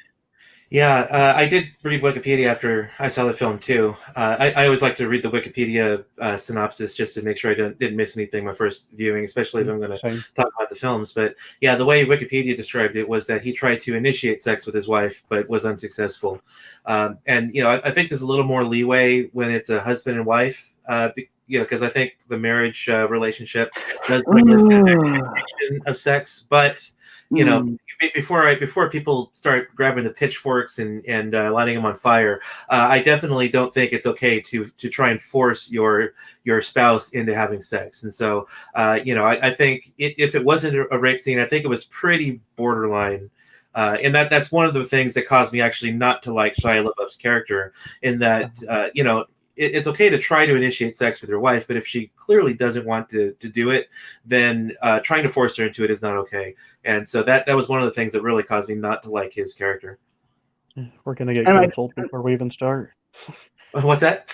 yeah, I did read Wikipedia after I saw the film too. I always like to read the Wikipedia synopsis just to make sure I didn't miss anything my first viewing, especially if I'm going to Same. talk about the films. But yeah, the way Wikipedia described it was that he tried to initiate sex with his wife, but was unsuccessful. And I think there's a little more leeway when it's a husband and wife. Because I think the marriage relationship does put you in an expectation of sex, but Mm. before people start grabbing the pitchforks and lighting them on fire, I definitely don't think it's okay to try and force your spouse into having sex. And so, I think if it wasn't a rape scene, I think it was pretty borderline. And that's one of the things that caused me actually not to like Shia LaBeouf's character. In that, it's okay to try to initiate sex with your wife, but if she clearly doesn't want to do it, then trying to force her into it is not okay. And so that was one of the things that really caused me not to like his character. We're gonna get And I, canceled before we even start. What's that?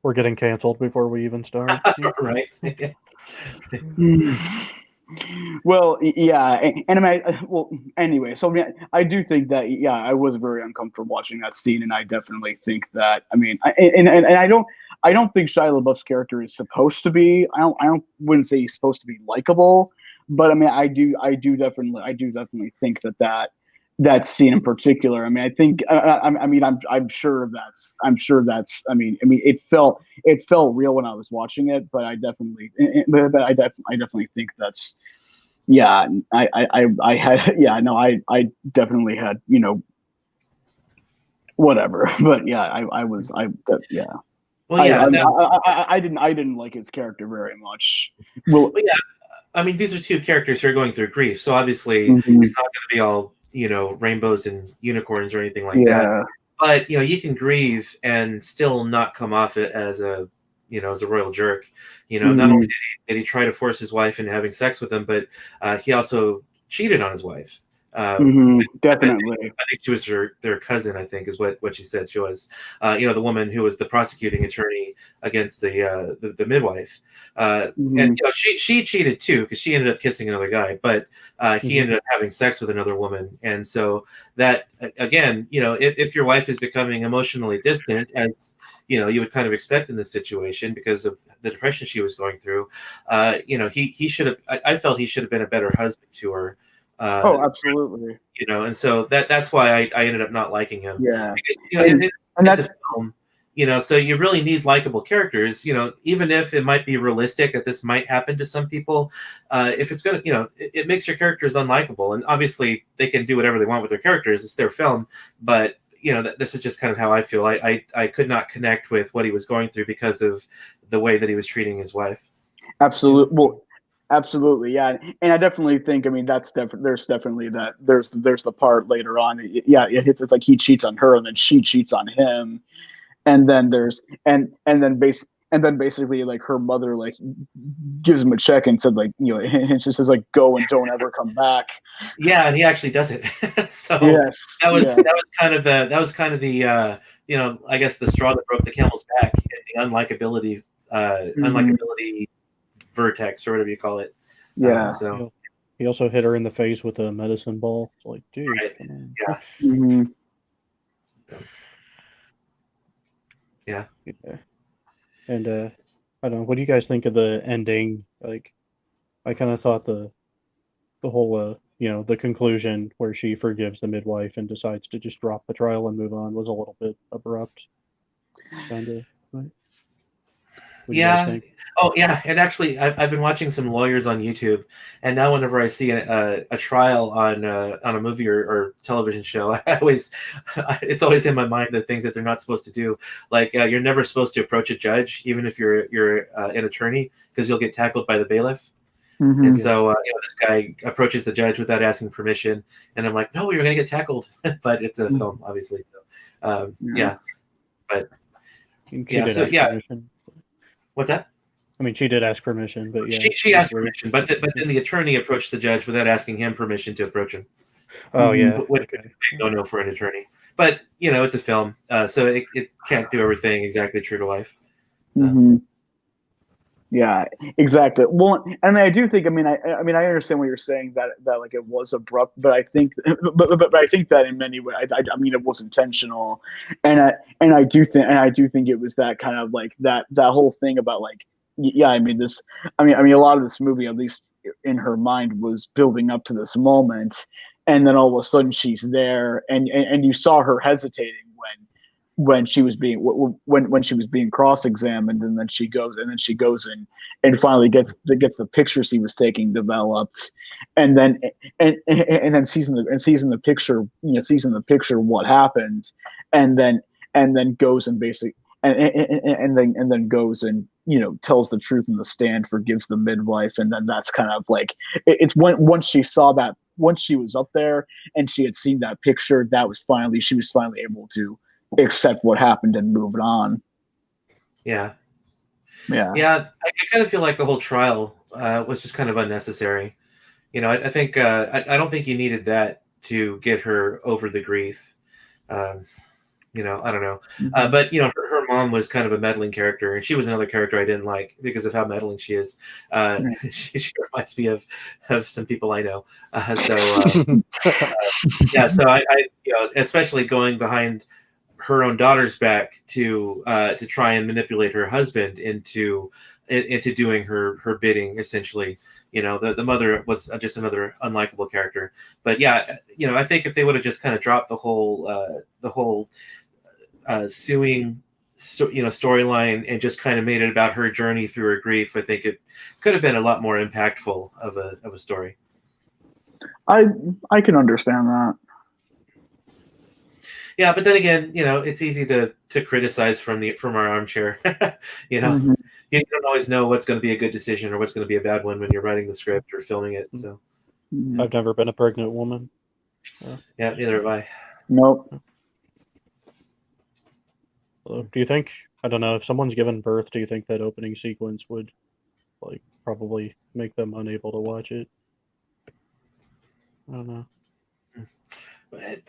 We're getting canceled before we even start. Right. Hmm. Well, yeah, and I mean, well, anyway, so yeah, I do think that yeah, I was very uncomfortable watching that scene, and I definitely think that I mean, and I don't think Shia LaBeouf's character is supposed to be. I don't wouldn't say he's supposed to be likable, but I mean, I do definitely think that scene in particular. I mean, I think I mean, I mean, it felt real when I was watching it, but I definitely think that's yeah, I had yeah, no, I definitely had whatever, but yeah, I was yeah. Well, yeah. No, I didn't like his character very much. Well, well, yeah. I mean, these are two characters who are going through grief, so obviously mhm, it's not going to be all rainbows and unicorns or anything like that. yeah, But you can grieve and still not come off it as a royal jerk. Not only mhm, did he try to force his wife into having sex with him, but he also cheated on his wife. mhm, I definitely. think she was their cousin. I think is what she said. She was, the woman who was the prosecuting attorney against the midwife. And Mhm, she cheated too because she ended up kissing another guy, but he Hmm. ended up having sex with another woman. And so that again, if your wife is becoming emotionally distant, as you would kind of expect in this situation because of the depression she was going through, he should have. I felt he should have been a better husband to her. Uh, oh, absolutely. and so that's why I ended up not liking him Yeah, because and and it's a that's film, so you really need likable characters, even if it might be realistic that this might happen to some people. If it's gonna, it makes your characters unlikable, and obviously they can do whatever they want with their characters; it's their film. But this is just kind of how I feel. I could not connect with what he was going through because of the way that he was treating his wife. Yeah. absolute well, absolutely, yeah, and I definitely think I mean that's there's definitely that there's the part later on. Yeah, it's like he cheats on her and then she cheats on him, and then there's and then basically like her mother like gives him a check and said like and she says like go and don't ever come back. Yeah, and he actually does it. So Yes, that yeah. was kind of the I guess the straw that broke the camel's back, and the Hmm. unlikability vertex or whatever you call it. Yeah. He So al- he also hit her in the face with a medicine ball. It's like, dude, right, come on. yeah, Hmm. yeah. Yeah. And I don't know. What do you guys think of the ending? Like, I kind of thought the whole the conclusion where she forgives the midwife and decides to just drop the trial and move on was a little bit abrupt, kind of. Right? What do you guys Yeah. think? Oh, yeah. And actually, I've been watching some lawyers on YouTube, and now whenever I see a trial on a movie or television show, it's always in my mind the things that they're not supposed to do. Like you're never supposed to approach a judge, even if you're an attorney, because you'll get tackled by the bailiff. Mhm. And so this guy approaches the judge without asking permission, and I'm like, no, you're gonna get tackled. But it's a film, obviously. So yeah. But And she yeah, did so ask yeah. permission. What's that? I mean, she did ask permission, but yeah. She asked permission, but then the attorney approached the judge without asking him permission to approach him. Oh yeah. Which Okay. don't know for an attorney. But it's a film, so it can't do everything exactly true to life. So. Mhm. Yeah, exactly. Well, I mean, I do think. I mean, I understand what you're saying that like it was abrupt, but I think, but I think that in many ways, I mean, it was intentional, and I do think it was that kind of like that whole thing about like, yeah, I mean, a lot of this movie, at least in her mind, was building up to this moment, and then all of a sudden she's there, and you saw her hesitating when she was being when she was being cross-examined, and then she goes and finally gets the pictures he was taking developed, and then sees in the picture, sees in the picture what happened, and then goes and basically and then goes and tells the truth in the stand, forgives the midwife, and then that's kind of like it's once she saw that, once she was up there and she had seen that picture, she was finally able to accept what happened and moved on. Yeah. Yeah. I kind of feel like the whole trial was just kind of unnecessary. I think I don't think you needed that to get her over the grief. I don't know. Mm-hmm. But her mom was kind of a meddling character, and she was another character I didn't like because of how meddling she is. She reminds me of some people I know. So I especially going behind her own daughter's back to try and manipulate her husband into doing her bidding, essentially. The mother was just another unlikable character. But yeah, I think if they would have just kind of dropped the whole suing storyline and just kind of made it about her journey through her grief, I think it could have been a lot more impactful of a story. I can understand that. Yeah, but then again, it's easy to criticize from our armchair. Mm-hmm. You don't always know what's going to be a good decision or what's going to be a bad one when you're writing the script or filming it. So I've never been a pregnant woman. Yeah, neither have I. Nope. Do you think, I don't know, if someone's given birth, do you think that opening sequence would like probably make them unable to watch it? I don't know. But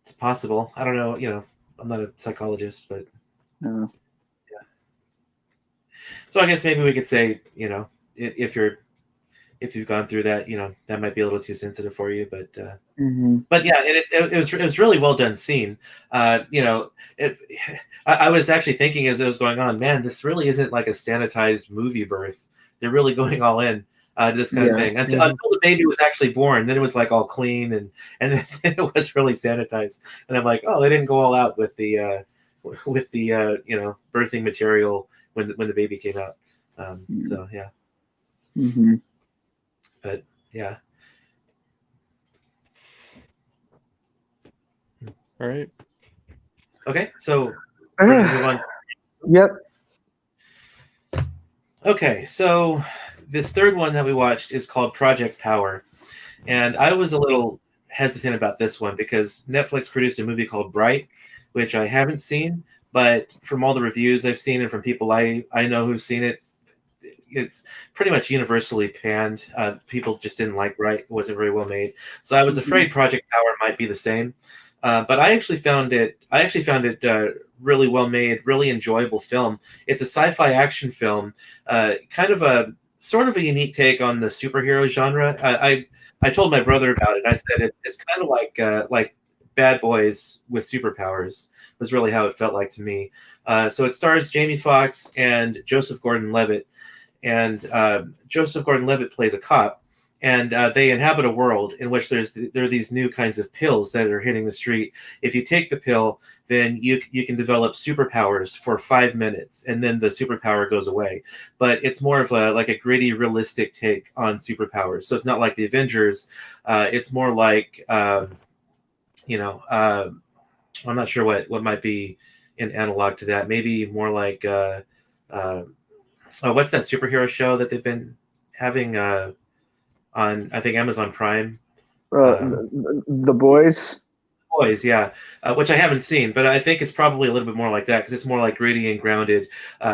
it's possible. I don't know. I'm not a psychologist, but yeah. So I guess maybe we could say, if you've gone through that, that might be a little too sensitive for you, but but yeah, it was really well done scene. I was actually thinking as it was going on, man, this really isn't like a sanitized movie birth. They're really going all in. This kind of thing until the baby was actually born. Then it was like all clean and then it was really sanitized. And I'm like, oh, they didn't go all out with the birthing material when the baby came out. So yeah. Mm-hmm. But yeah. All right. Okay, so we're gonna move on. Yep. Okay, so this third one that we watched is called Project Power. And I was a little hesitant about this one because Netflix produced a movie called Bright, which I haven't seen, but from all the reviews I've seen and from people I know who've seen it, it's pretty much universally panned. People just didn't like Bright. It wasn't very well made. So I was afraid Project Power might be the same. But I actually found it really well made, really enjoyable film. It's a sci-fi action film, kind of a sort of a unique take on the superhero genre. I told my brother about it. I said it's kind of like Bad Boys with superpowers was really how it felt like to me. So it stars Jamie Foxx and Joseph Gordon-Levitt, and Joseph Gordon-Levitt plays a cop, and they inhabit a world in which there are these new kinds of pills that are hitting the street. If you take the pill, then you can develop superpowers for 5 minutes, and then the superpower goes away. But it's more of like a gritty, realistic take on superpowers. So it's not like the Avengers. It's more like you know, I'm not sure what might be an analog to that. Maybe more like what's that superhero show that they've been having on, I think, Amazon Prime? Um, The Boys. Boys, yeah, which I haven't seen, but I think it's probably a little bit more like that because it's more like gritty and grounded.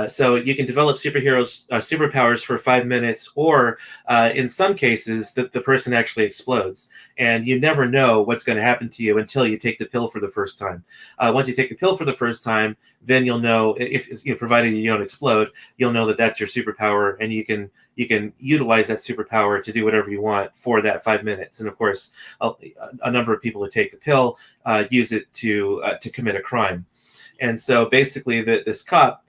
So you can develop superpowers for 5 minutes, or in some cases, the person actually explodes, and you never know what's going to happen to you until you take the pill for the first time. Once you take the pill for the first time, then you'll know if provided you don't explode, you'll know that that's your superpower, and you can utilize that superpower to do whatever you want for that 5 minutes. And of course, a number of people who take the pill use it to commit a crime. And so basically, this cop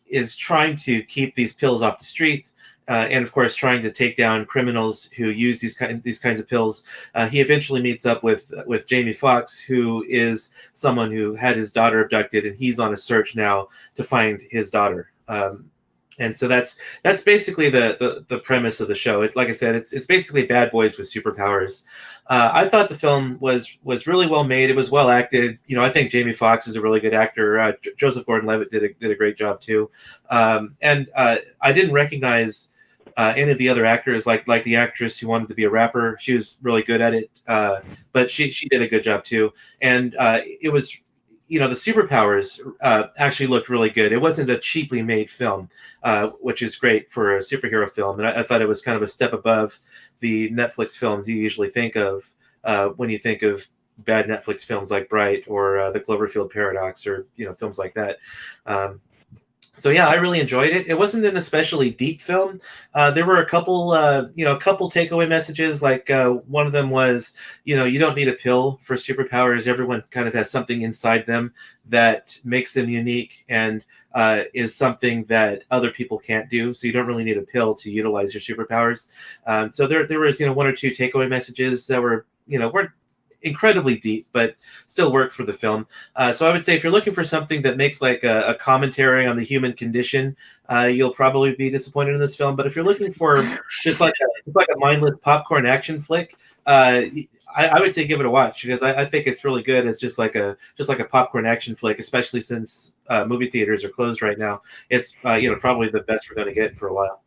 is trying to keep these pills off the streets. And of course, trying to take down criminals who use these kinds of pills. He eventually meets up with Jamie Foxx, who is someone who had his daughter abducted, and he's on a search now to find his daughter. And so that's basically the premise of the show. Like I said, it's basically bad boys with superpowers. I thought the film was really well made. It was well acted. I think Jamie Foxx is a really good actor. Joseph Gordon-Levitt did a great job too. And I didn't recognize any of the other actors, like the actress who wanted to be a rapper. She was really good at it, but she did a good job too. And it was. The superpowers actually looked really good. It wasn't a cheaply made film, which is great for a superhero film. And I thought it was kind of a step above the Netflix films you usually think of when you think of bad Netflix films like Bright or The Cloverfield Paradox, or films like that. So yeah, I really enjoyed it. It wasn't an especially deep film. There were a couple takeaway messages. Like one of them was, you don't need a pill for superpowers. Everyone kind of has something inside them that makes them unique and is something that other people can't do. So you don't really need a pill to utilize your superpowers. So there was one or two takeaway messages that were weren't incredibly deep, but still work for the film. So I would say if you're looking for something that makes like a commentary on the human condition, you'll probably be disappointed in this film. But if you're looking for just like a mindless popcorn action flick, I would say give it a watch, because I think it's really good as just like a popcorn action flick, especially since movie theaters are closed right now. It's probably the best we're going to get for a while.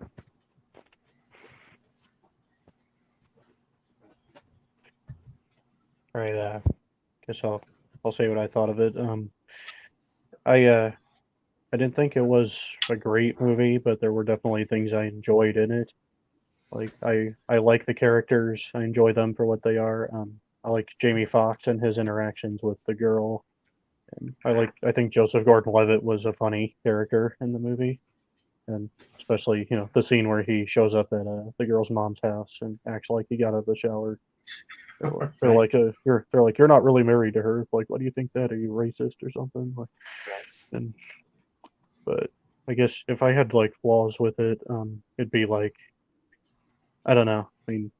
All right, guess I'll say what I thought of it. I didn't think it was a great movie, but there were definitely things I enjoyed in it. Like I like the characters. I enjoy them for what they are. I like Jamie Foxx and his interactions with the girl. And I think Joseph Gordon-Levitt was a funny character in the movie, and especially the scene where he shows up at the girl's mom's house and acts like he got out of the shower. They're like, you're not really married to her. Like, what do you think that? Are you racist or something? Like, and but I guess if I had like flaws with it, it'd be like, I don't know. I mean,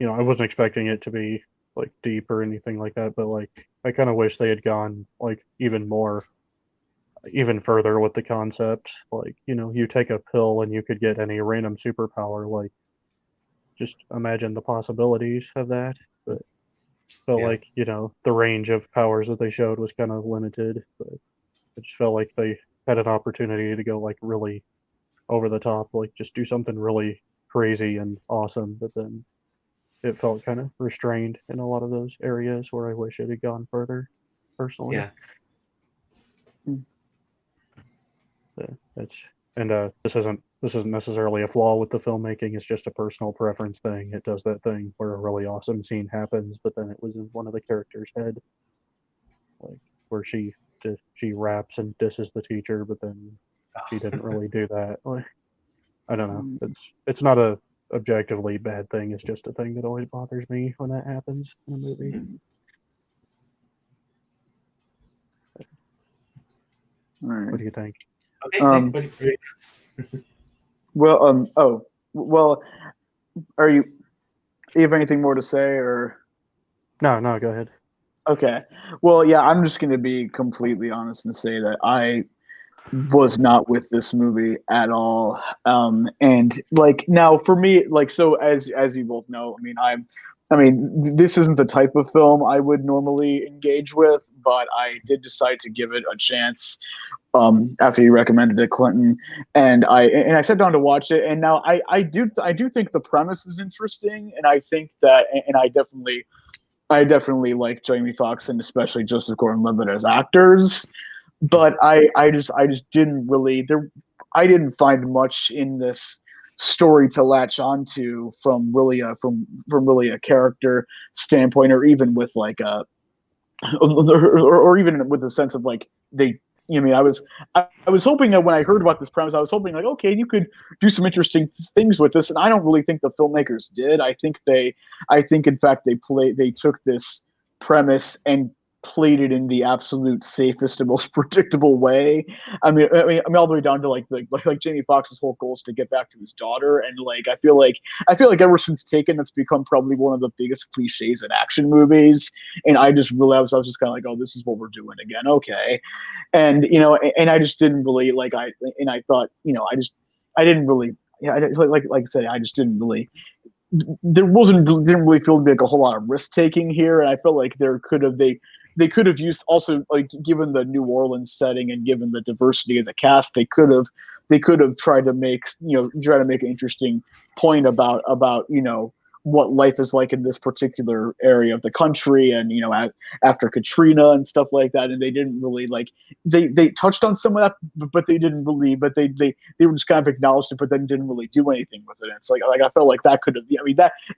I wasn't expecting it to be like deep or anything like that, but like I kind of wish they had gone like even further with the concept. Like, you take a pill and you could get any random superpower. Like, just imagine the possibilities of that. But Yeah. like, the range of powers that they showed was kind of limited. But it just felt like they had an opportunity to go like really over the top, like just do something really crazy and awesome. But then it felt kind of restrained in a lot of those areas where I wish it had gone further, personally. Yeah. That's and this isn't necessarily a flaw with the filmmaking. It's just a personal preference thing. It does that thing where a really awesome scene happens, but then it was in one of the characters' head, like where she raps and disses the teacher, but then she didn't really do that. Like, I don't know. It's not a objectively bad thing. It's just a thing that always bothers me when that happens in a movie. All right. What do you think? Okay. Well, Are you have anything more to say or? No, go ahead. Okay. Well, yeah, I'm just going to be completely honest and say that I was not with this movie at all. And like now for me, like, so as you both know, I mean, this isn't the type of film I would normally engage with, but I did decide to give it a chance after you recommended it, Clinton, and I sat down to watch it, and now I do think the premise is interesting, and I think that, and I definitely like Jamie Foxx and especially Joseph Gordon-Levitt as actors, but I just didn't really there. I didn't find much in this story to latch onto from really a character standpoint, or even with like a or even with the sense of like they. I mean, I was hoping that when I heard about this premise, I was hoping like, okay, you could do some interesting things with this, and I don't really think the filmmakers did. I think in fact they took this premise and played it in the absolute safest and most predictable way. I mean, all the way down to like Jamie Foxx's whole goal is to get back to his daughter, and like I feel like ever since Taken, that's become probably one of the biggest cliches in action movies. And I was just kind of like, oh, this is what we're doing again, okay. And and I just didn't really I thought, I didn't really, yeah, like I said, I just didn't really didn't really feel like a whole lot of risk taking here, and I felt like they could have used, also like given the New Orleans setting and given the diversity of the cast, they could have tried to make an interesting point about what life is like in this particular area of the country, and after Katrina and stuff like that. And they didn't really they touched on some of that, but they didn't really, but they were just kind of acknowledged it, but then didn't really do anything with it. And it's like I felt like that could have,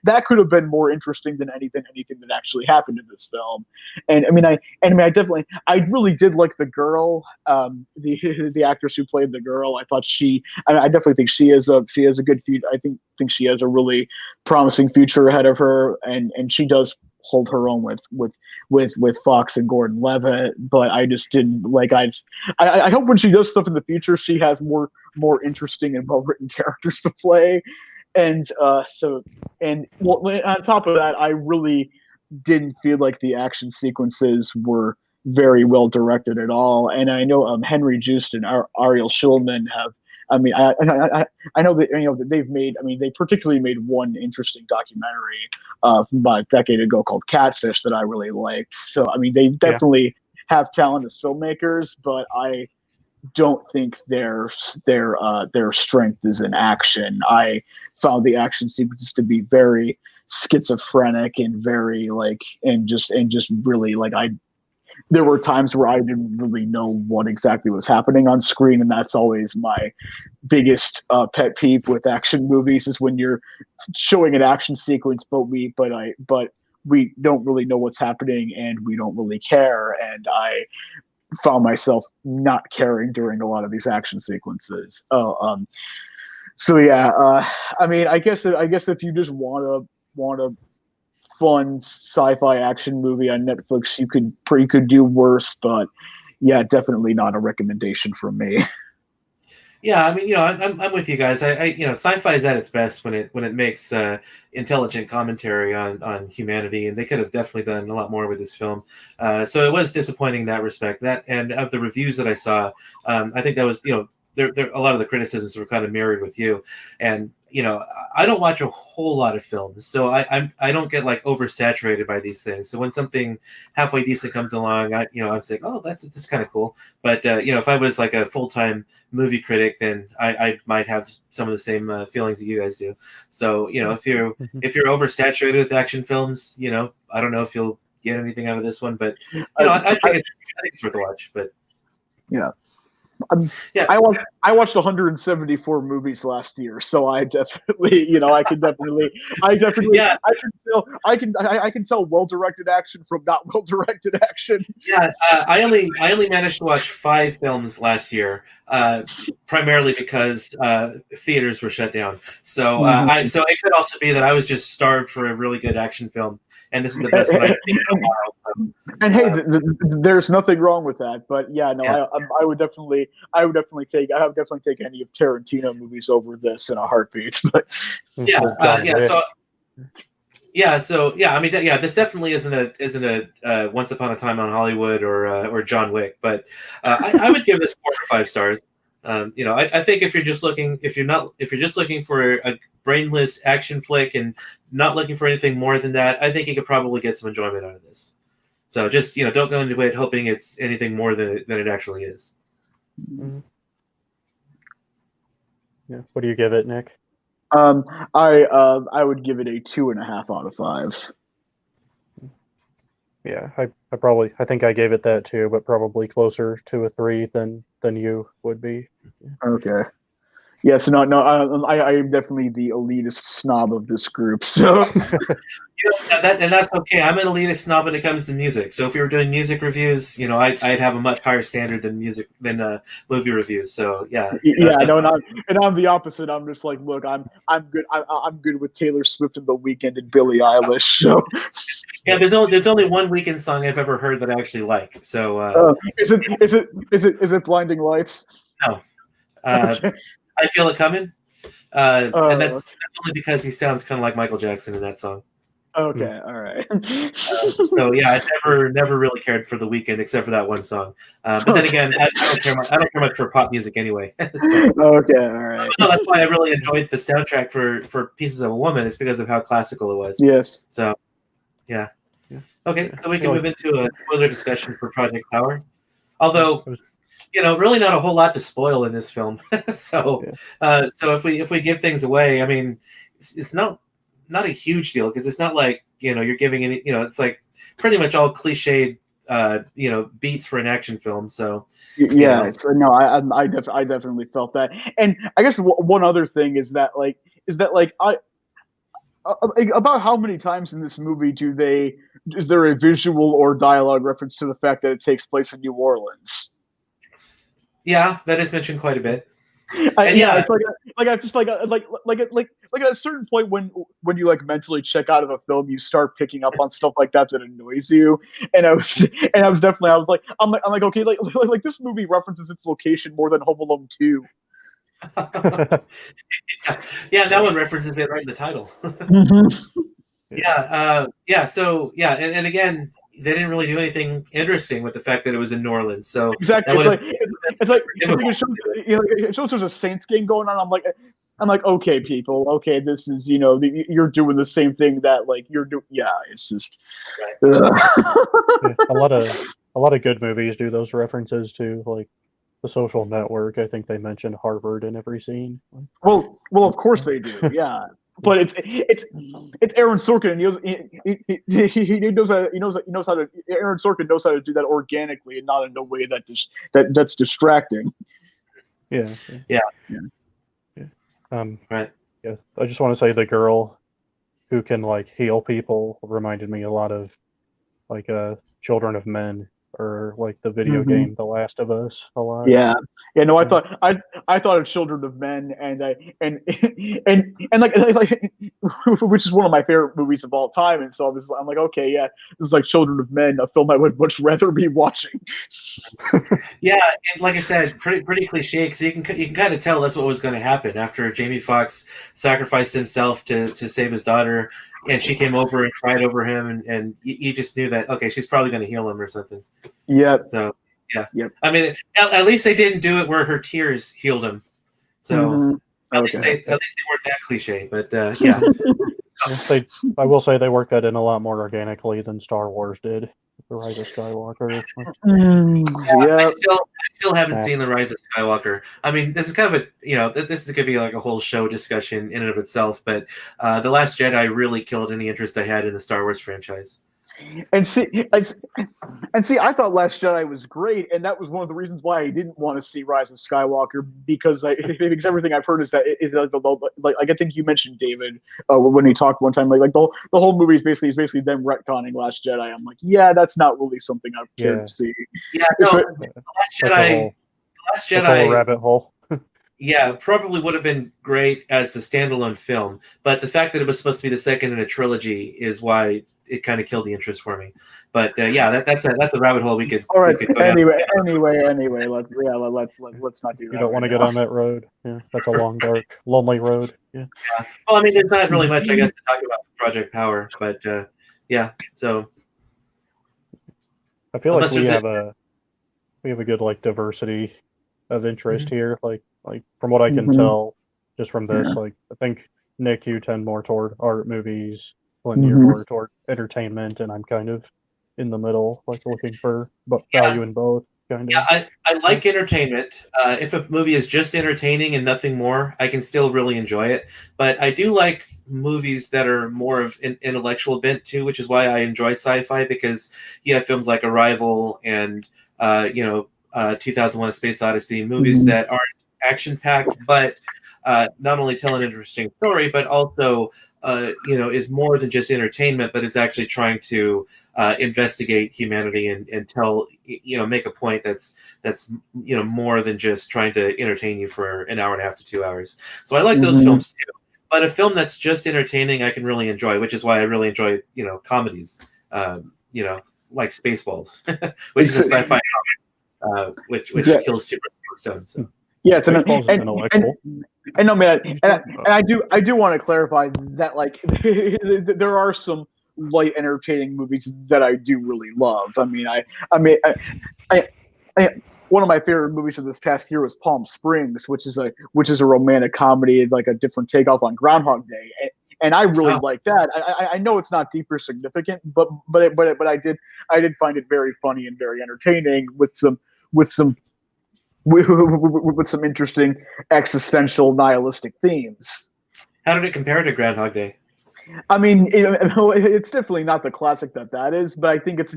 that could have been more interesting than anything that actually happened in this film. And I really did like the girl, the actress who played the girl. I definitely think she has a good future. I think she has a really promising future ahead of her, and she does hold her own with Fox and Gordon Levitt. But I just didn't like. I hope when she does stuff in the future, she has more interesting and well written characters to play. And well, on top of that, I really didn't feel like the action sequences were very well directed at all. And I know Henry Joost and Ariel Schulman have. I mean, I know that that they've made. I mean, they particularly made one interesting documentary from about a decade ago called Catfish that I really liked. So I mean, they definitely have talent as filmmakers, but I don't think their strength is in action. I found the action sequences to be very schizophrenic and very and just really there were times where I didn't really know what exactly was happening on screen, and that's always my biggest pet peeve with action movies, is when you're showing an action sequence, but we don't really know what's happening, and we don't really care. And I found myself not caring during a lot of these action sequences. So yeah, I mean, I guess if you just want a fun sci-fi action movie on Netflix, you could do worse, but yeah, definitely not a recommendation from me. Yeah, I mean, I'm with you guys. Sci-fi is at its best when it makes intelligent commentary on humanity, and they could have definitely done a lot more with this film. So it was disappointing in that respect. That, and of the reviews that I saw, I think that was, there a lot of the criticisms were kind of mirrored with you. And I don't watch a whole lot of films, so I don't get like oversaturated by these things. So when something halfway decent comes along, I'm saying, oh, that's kind of cool. But if I was like a full-time movie critic, then I might have some of the same feelings that you guys do. So if you're oversaturated with action films, I don't know if you'll get anything out of this one, but I think it's worth a watch. But yeah. Yeah, I watched 174 movies last year, so I definitely, I can Yeah. I can tell well directed action from not well directed action. Yeah, I only managed to watch 5 films last year, primarily because theaters were shut down. So so it could also be that I was just starved for a really good action film, and this is the best one I've seen in a while. So. And hey, there's nothing wrong with that. But yeah, no, Yeah. I would definitely take any of Tarantino movies over this in a heartbeat. But Yeah, John yeah. Wick. So I mean, yeah, this definitely isn't a Once Upon a Time on Hollywood or John Wick, but I would give this 4 or 5 stars. I think if you're just looking for a brainless action flick and not looking for anything more than that, I think you could probably get some enjoyment out of this. So just don't go into it hoping it's anything more than it actually is. Mhm. Yeah. What do you give it, Nick? I would give it a 2.5 out of 5. Yeah, I think I gave it that too, but probably closer to a 3 than you would be. Okay. Yeah, so no, I am definitely the elitist snob of this group. So That's okay. I'm an elitist snob when it comes to music. So if we were doing music reviews, I'd have a much higher standard than movie reviews. So yeah, yeah, no, and I'm the opposite. I'm just like, look, I'm good. I'm good with Taylor Swift and The Weeknd and Billie Eilish. So yeah. There's only one Weekend song I've ever heard that I actually like. So is it Blinding Lights? no, Okay. I Feel It Coming, and that's Okay. only because he sounds kind of like Michael Jackson in that song. Okay, all right. So yeah, I never really cared for The Weeknd except for that one song. But then again, I don't care much for pop music anyway. So, Okay, all right. no, that's why I really enjoyed the soundtrack for Pieces of a Woman. It's because of how classical it was. Yes. So yeah. Yeah. Okay, so we can move into a spoiler discussion for Project Power. Although, really not a whole lot to spoil in this film. So if we give things away, I mean, it's not a huge deal because it's not like you're giving any. It's like pretty much all cliched beats for an action film. So yeah, no, I definitely felt that. And I guess one other thing is that about how many times in this movie is there a visual or dialogue reference to the fact that it takes place in New Orleans? Yeah, that is mentioned quite a bit. It's I just like at a certain point when you like mentally check out of a film, you start picking up on stuff like that annoys you. And I was definitely I'm like okay, like this movie references its location more than Home Alone 2. Yeah, that one references it right in the title. Mm-hmm. And again, they didn't really do anything interesting with the fact that it was in New Orleans. So exactly, it shows there's a Saints game going on. I'm like, okay, people, okay, this is you're doing the same thing that like you're doing. Yeah, it's just yeah, a lot of good movies do those references to like The Social Network. I think they mention Harvard in every scene. Well, of course they do. Yeah. But it's Aaron Sorkin, and he knows how to. Aaron Sorkin knows how to do that organically and not in a way that's distracting. Yeah. Right. Yeah. I just want to say the girl who can like heal people reminded me a lot of like Children of Men or like the video game The Last of Us a lot. Yeah. No, I thought of Children of Men and like which is one of my favorite movies of all time, and so I'm like, okay, yeah, this is like Children of Men, a film I would much rather be watching. Yeah, and like I said, pretty cliche because you can kind of tell that's what was going to happen after Jamie Foxx sacrificed himself to save his daughter, and she came over and cried over him, and you just knew that okay, she's probably going to heal him or something. Yeah. So yeah. Yep. I mean, at least they didn't do it where her tears healed him. So at least they weren't that cliche. But yeah. I will say they worked that in a lot more organically than Star Wars did. The Rise of Skywalker. I still haven't seen The Rise of Skywalker. I mean, this is kind of this is going to be like a whole show discussion in and of itself. But The Last Jedi really killed any interest I had in the Star Wars franchise. And see, I thought Last Jedi was great, and that was one of the reasons why I didn't want to see Rise of Skywalker because everything I've heard is that I think you mentioned David when he talked one time like the whole movie is basically them retconning Last Jedi. I'm like, yeah, that's not really something I care to see. Yeah, no, The Last Jedi rabbit hole. Yeah, probably would have been great as a standalone film, but the fact that it was supposed to be the second in a trilogy is why it kind of killed the interest for me. But yeah, that's a rabbit hole All we right. could go down. Anyway. Let's not do that. You don't right want to now. go down that road. Yeah, that's a long, dark, lonely road. Yeah. Well, I mean, there's not really much, I guess, to talk about Project Power, but yeah. So I feel like unless there's we have a good like diversity of interest Mhm. here. Like from what I can Mhm. tell, just from this, Yeah. like I think Nick, you tend more toward art movies, Clint, you're Mhm. more toward entertainment, and I'm kind of in the middle, like looking for yeah, value in both, kind yeah, of. I Yeah. like entertainment. If a movie is just entertaining and nothing more, I can still really enjoy it. But I do like movies that are more of an intellectual bent too, which is why I enjoy sci-fi because you have films like Arrival and 2001: A Space Odyssey, movies Mhm. that aren't action-packed, but not only tell an interesting story, but also is more than just entertainment, but is actually trying to investigate humanity and tell make a point that's more than just trying to entertain you for an hour and a half to 2 hours. So I like those Mhm. films too. But a film that's just entertaining, I can really enjoy, which is why I really enjoy comedies, like Spaceballs, which is a Ex- sci-fi which Yeah. kills two birds with one stone. So Yes, Spaceballs is intellectual. and no man, and Uh, I do want to clarify that like there are some light entertaining movies that I do really love. I mean I, I one of my favorite movies of this past year was Palm Springs, which is a romantic comedy, like a different takeoff on Groundhog Day. And I really oh, like that. I know it's not deep or significant, but I did find it very funny and very entertaining with some with some interesting existential nihilistic themes. how did it compare to Groundhog Day? I mean, it's definitely not the classic that is, but I think it's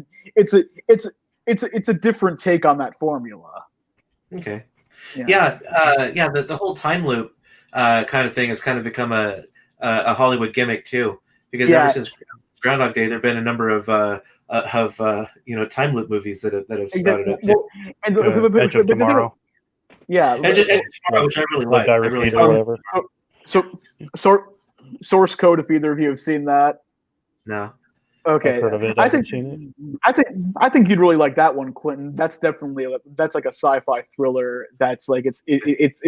a it's it's a different take on that formula. Okay. Yeah, Yeah. The whole time loop kind of thing has kind of become a Hollywood gimmick too, because ever yeah, since Groundhog Day, there've been a number of time loop movies that have sprouted exactly. up too. Well, and Edge of the thing, Tomorrow, yeah. Edge of Tomorrow, like which I really Red like. I really Directed or enjoy. Um, whatever. so, so source code. If either of you have seen that, No. I've okay. heard of it. I I haven't think seen it. I think I think you'd really like that one, Clinton. That's like a sci-fi thriller. That's like yeah. It's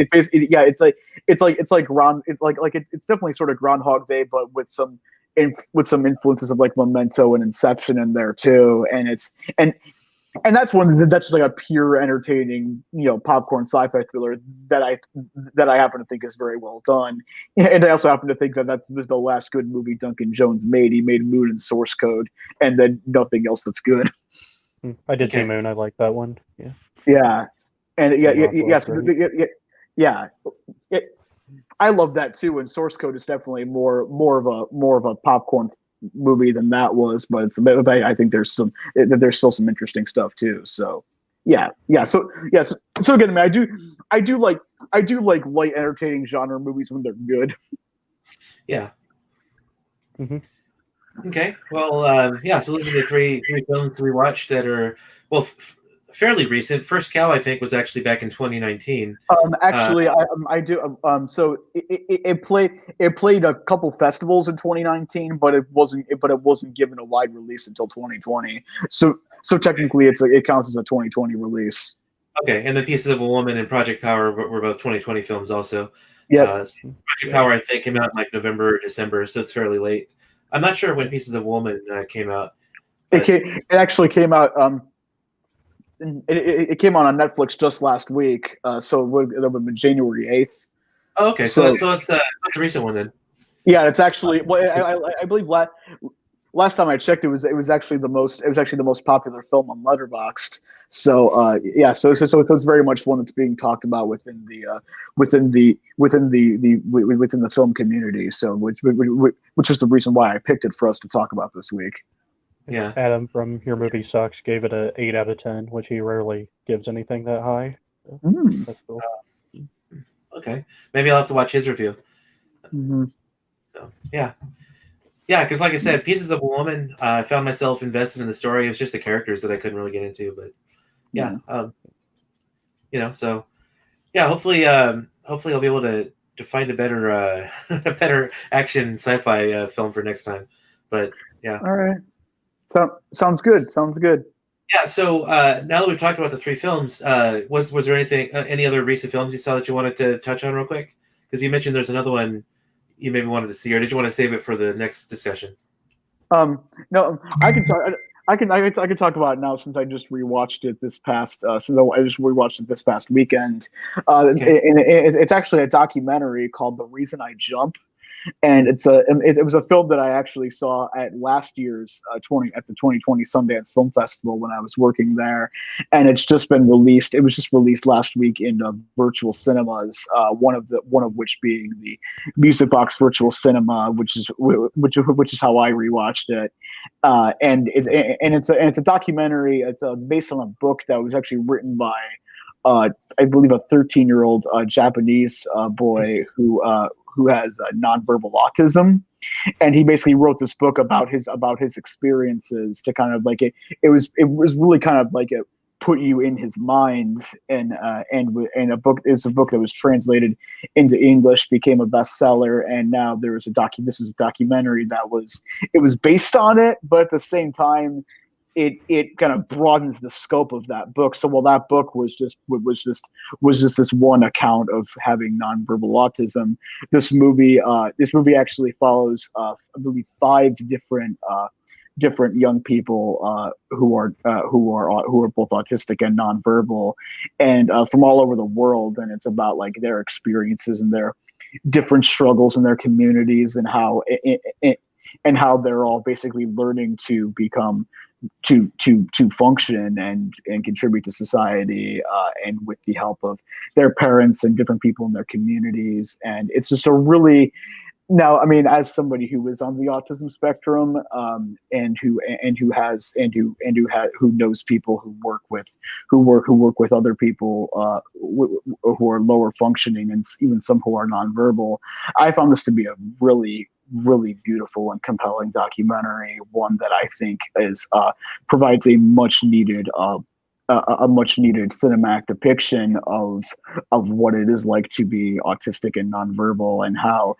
like ground. It's definitely sort of Groundhog Day, but with some influences of like Memento and Inception in there too. And that's one that's just like a pure entertaining popcorn sci-fi thriller that I happen to think is very well done. And I also happen to think that was the last good movie Duncan Jones made. He made Moon and Source Code, and then nothing else that's good. I did see Okay. Moon. I like that one. Yeah, Yeah, and Tim Rockwell's yes, great. yeah. It, I love that too. And Source Code is definitely more of a popcorn movie than that was, but I think there's still some interesting stuff too. So yeah. So yes, so again, I do I do like light entertaining genre movies when they're good. Yeah. Hmm. Okay. Well, yeah. So those are the three films we watched that are fairly recent. First Cow, I think, was actually back in 2019. Actually, I do. So it played a couple festivals in 2019, but it wasn't given a wide release until 2020. So technically, it counts as a 2020 release. Okay, and then Pieces of a Woman and Project Power were both 2020 films also. Yep. Project Power, I think, came out in like November or December, so it's fairly late. I'm not sure when Pieces of a Woman came out, but It actually came out. It came out on Netflix just last week. So that would have been January 8th. oh, okay, So it's a recent one then. yeah, it's actually. Well, I believe last time I checked, it was actually the most popular film on Letterboxd. So yeah, so it's very much one that's being talked about within the film community. So which is the reason why I picked it for us to talk about this week. Yeah. Adam from Your Movie Sucks gave it a 8 out of 10, which he rarely gives anything that high. So Mm. that's cool. Okay, maybe I'll have to watch his review. Mm-hmm. So yeah. Yeah, because like I said, Pieces of a Woman, I found myself invested in the story. It was just the characters that I couldn't really get into, but yeah, so yeah, hopefully hopefully I'll be able to find a better a better action sci-fi film for next time. But yeah. All right. Sounds good. Sounds good. Yeah. So now that we've talked about the three films, was there anything any other recent films you saw that you wanted to touch on real quick? Because you mentioned there's another one you maybe wanted to see, or did you want to save it for the next discussion? No, I can talk. I can talk about it now since I just rewatched it this past I just rewatched it this past weekend. Okay. It's actually a documentary called "The Reason I Jump," and it was a film that I actually saw at last year's 2020 Sundance Film Festival when I was working there, and it's just been released. It was just released last week in virtual cinemas. One of which being the Music Box Virtual Cinema, which is how I rewatched it. It's a documentary. It's based on a book that was actually written by I believe a 13-year-old Japanese boy who has nonverbal autism, and he basically wrote this book about his experiences to kind of like it was really kind of like it put you in his mind, and a book is a book that was translated into English, became a bestseller, and now there was this was a documentary that was based on it, but at the same time it kind of broadens the scope of that book. So while that book was just this one account of having nonverbal autism, this movie actually follows I believe 5 different young people who are both autistic and nonverbal, and from all over the world, and it's about like their experiences and their different struggles in their communities, and how they're all basically learning to become to function and contribute to society, and with the help of their parents and different people in their communities. And it's just a really, now, I mean, as somebody who is on the autism spectrum, and who knows people who work with other people who are lower functioning, and even some who are nonverbal, I found this to be a really, really beautiful and compelling documentary. One that I think provides a much needed cinematic depiction of what it is like to be autistic and nonverbal, and how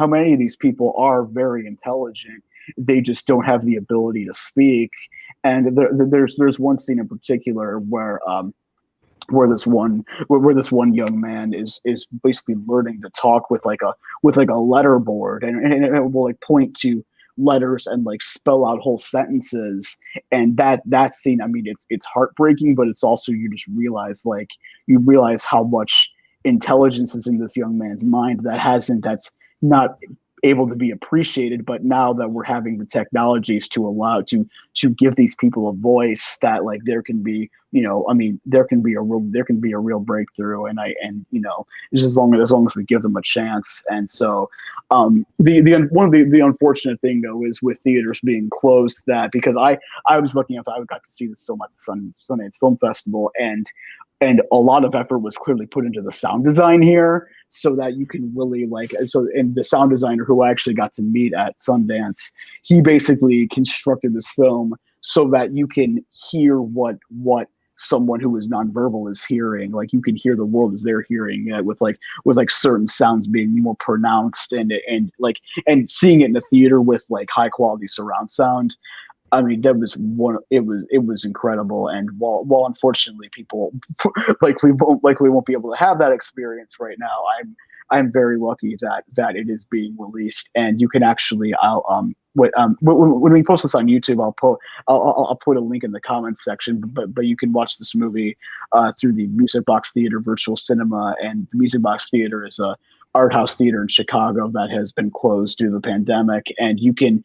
many of these people are very intelligent. They just don't have the ability to speak. And there's one scene in particular where this one young man is basically learning to talk with like a letter board, and it will like point to letters and like spell out whole sentences. And that scene, I mean, it's heartbreaking, but it's also, you realize how much intelligence is in this young man's mind that's not able to be appreciated. But now that we're having the technologies to allow to give these people a voice, that like there can be a real breakthrough. And just as long as we give them a chance. And so the unfortunate thing though is with theaters being closed, that because I was lucky enough, I got to see this film at the Sundance Film Festival, and a lot of effort was clearly put into the sound design here, so that you can really and the sound designer who I actually got to meet at Sundance, he basically constructed this film so that you can hear what someone who is nonverbal is hearing. Like, you can hear the world as they're hearing it, with certain sounds being more pronounced, and seeing it in the theater with like high quality surround sound. I mean, that was it was incredible. And while unfortunately people likely won't be able to have that experience right now, I'm very lucky that it is being released, and you can actually when we post this on YouTube, I'll put a link in the comments section. But you can watch this movie through the Music Box Theater Virtual Cinema, and the Music Box Theater is a art house theater in Chicago that has been closed due to the pandemic, and you can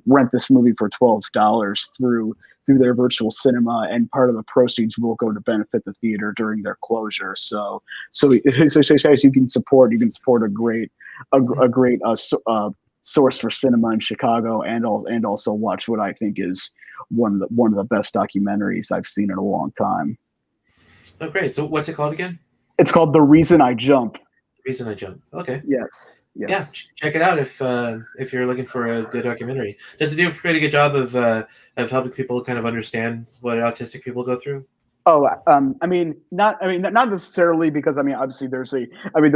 rent this movie for $12 through their virtual cinema, and part of the proceeds will go to benefit the theater during their closure. So you can support a great source for cinema in Chicago, and also watch what I think is one of the best documentaries I've seen in a long time. Oh, great! So what's it called again? It's called The Reason I Jump. Reason I Jump. Okay. Yes. Yeah, check it out if you're looking for a good documentary. Does it do a pretty good job of helping people kind of understand what autistic people go through? I mean, not necessarily because I mean, obviously, the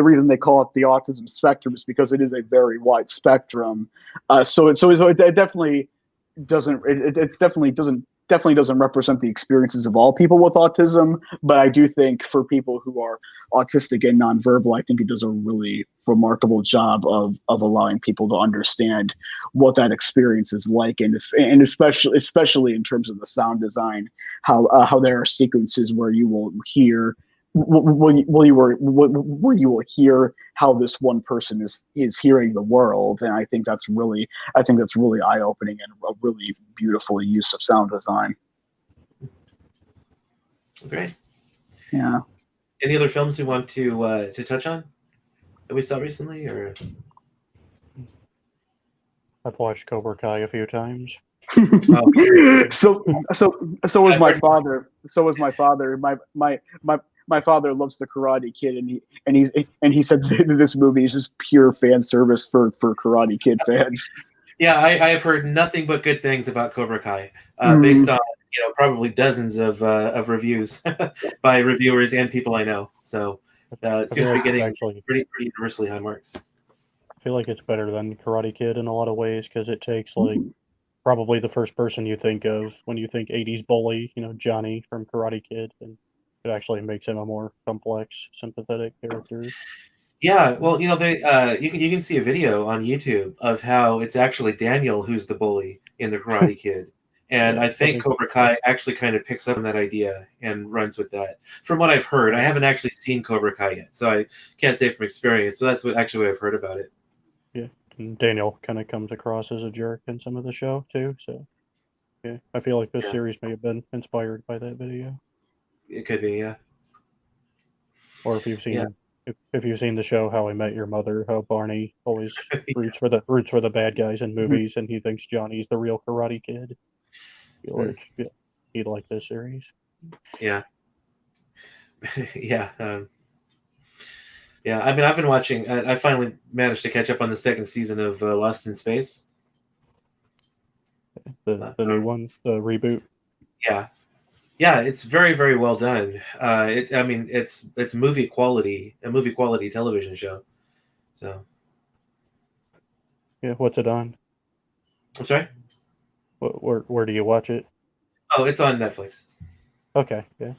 reason they call it the autism spectrum is because it is a very wide spectrum. It definitely doesn't. It's definitely doesn't represent the experiences of all people with autism. But I do think for people who are autistic and nonverbal, I think it does a really remarkable job of allowing people to understand what that experience is like, and especially in terms of the sound design, how there are sequences where you will hear where you will hear how this one person is hearing the world, and I think that's really eye opening and a really beautiful use of sound design. Great. Yeah. Any other films you want to touch on that we saw recently, or? I've watched Cobra Kai a few times. Oh, So was I've my heard- father. So was my father. My father loves the Karate Kid, and he said that this movie is just pure fan service for Karate Kid fans. Yeah, I have heard nothing but good things about Cobra Kai, based Mm. on probably dozens of reviews by reviewers and people I know. So it I seems feel to be like getting actually, pretty universally high marks. I feel like it's better than Karate Kid in a lot of ways because it takes like probably the first person you think of when you think 80s bully, Johnny from Karate Kid, and it actually makes him a more complex, sympathetic character. Yeah, well, they you can see a video on YouTube of how it's actually Daniel who's the bully in the Karate Kid, and Yeah, I I think think Cobra Kai actually kind of picks up on that idea and runs with that. From what I've heard, I haven't actually seen Cobra Kai yet, so I can't say from experience. But that's what I've heard about it. yeah, and Daniel kind of comes across as a jerk in some of the show too. So yeah, I feel like this Yeah, series may have been inspired by that video. it could be. Yeah, Or if you've yeah, seen if you've seen the show How I Met Your Mother, how Barney always roots for the bad guys in movies, and he thinks Johnny's the real Karate Kid. I feel like yeah, he'd like this series. yeah, yeah. Yeah, I mean, I've been watching. I finally managed to catch up on the second season of Lost in Space. The new one, the reboot. Yeah, yeah, it's very very well done. I mean, it's movie quality, a movie quality television show. So Yeah, what's it on? I'm sorry. Where do you watch it? Oh, it's on Netflix, Okay, yeah,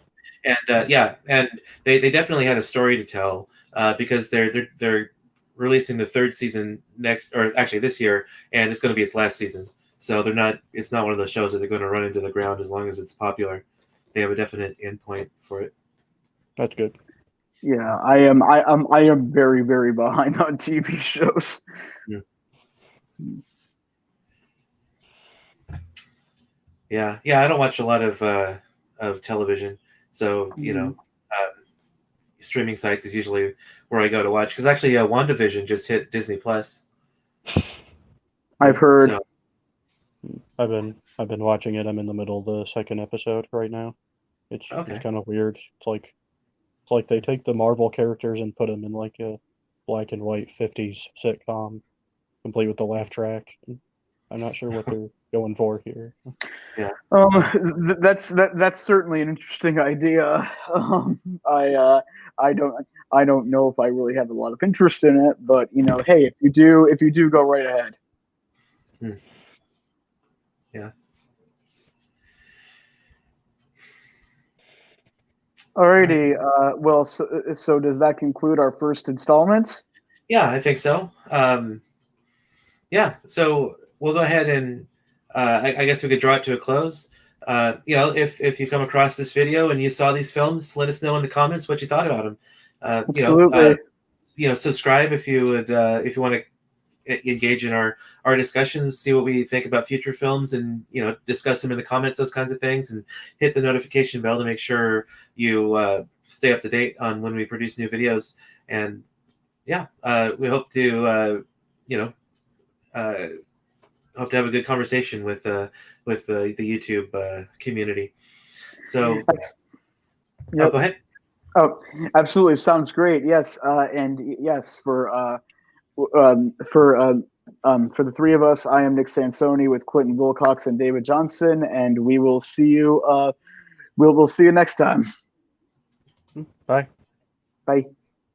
and yeah, and they definitely had a story to tell because they're releasing the third season next, or actually this year, and it's going to be its last season. So they're not. It's not one of those shows that they're going to run into the ground as long as it's popular. They have a definite endpoint for it. that's good. Yeah, I am very very behind on TV shows. Yeah. Yeah, yeah. I don't watch a lot of television, so streaming sites is usually where I go to watch. Because actually, WandaVision just hit Disney Plus, I've heard. so I've been watching it. I'm in the middle of the second episode right now. It's okay. kind of weird. It's like they take the Marvel characters and put them in like a black and white 50s sitcom, complete with the laugh track. I'm not sure what they're going for here. Yeah, That's certainly an interesting idea. I don't know if I really have a lot of interest in it, but hey, if you do, go right ahead. Hmm. Yeah. All right. Alrighty. Well, so does that conclude our first installments? Yeah, I think so. Yeah, so we'll go ahead and I guess we could draw it to a close. If you come across this video and you saw these films, let us know in the comments what you thought about them. Absolutely. Subscribe if you want to engage in our discussions, see what we think about future films, and discuss them in the comments, those kinds of things, and hit the notification bell to make sure you stay up to date on when we produce new videos. And yeah, we hope to hope to have a good conversation with the YouTube community. So, Yep. go ahead. Oh, absolutely. Sounds great. Yes. And yes, for the three of us, I am Nick Sansoni with Clinton Wilcox and David Johnson, and we will see you We'll see you next time. Bye. Bye.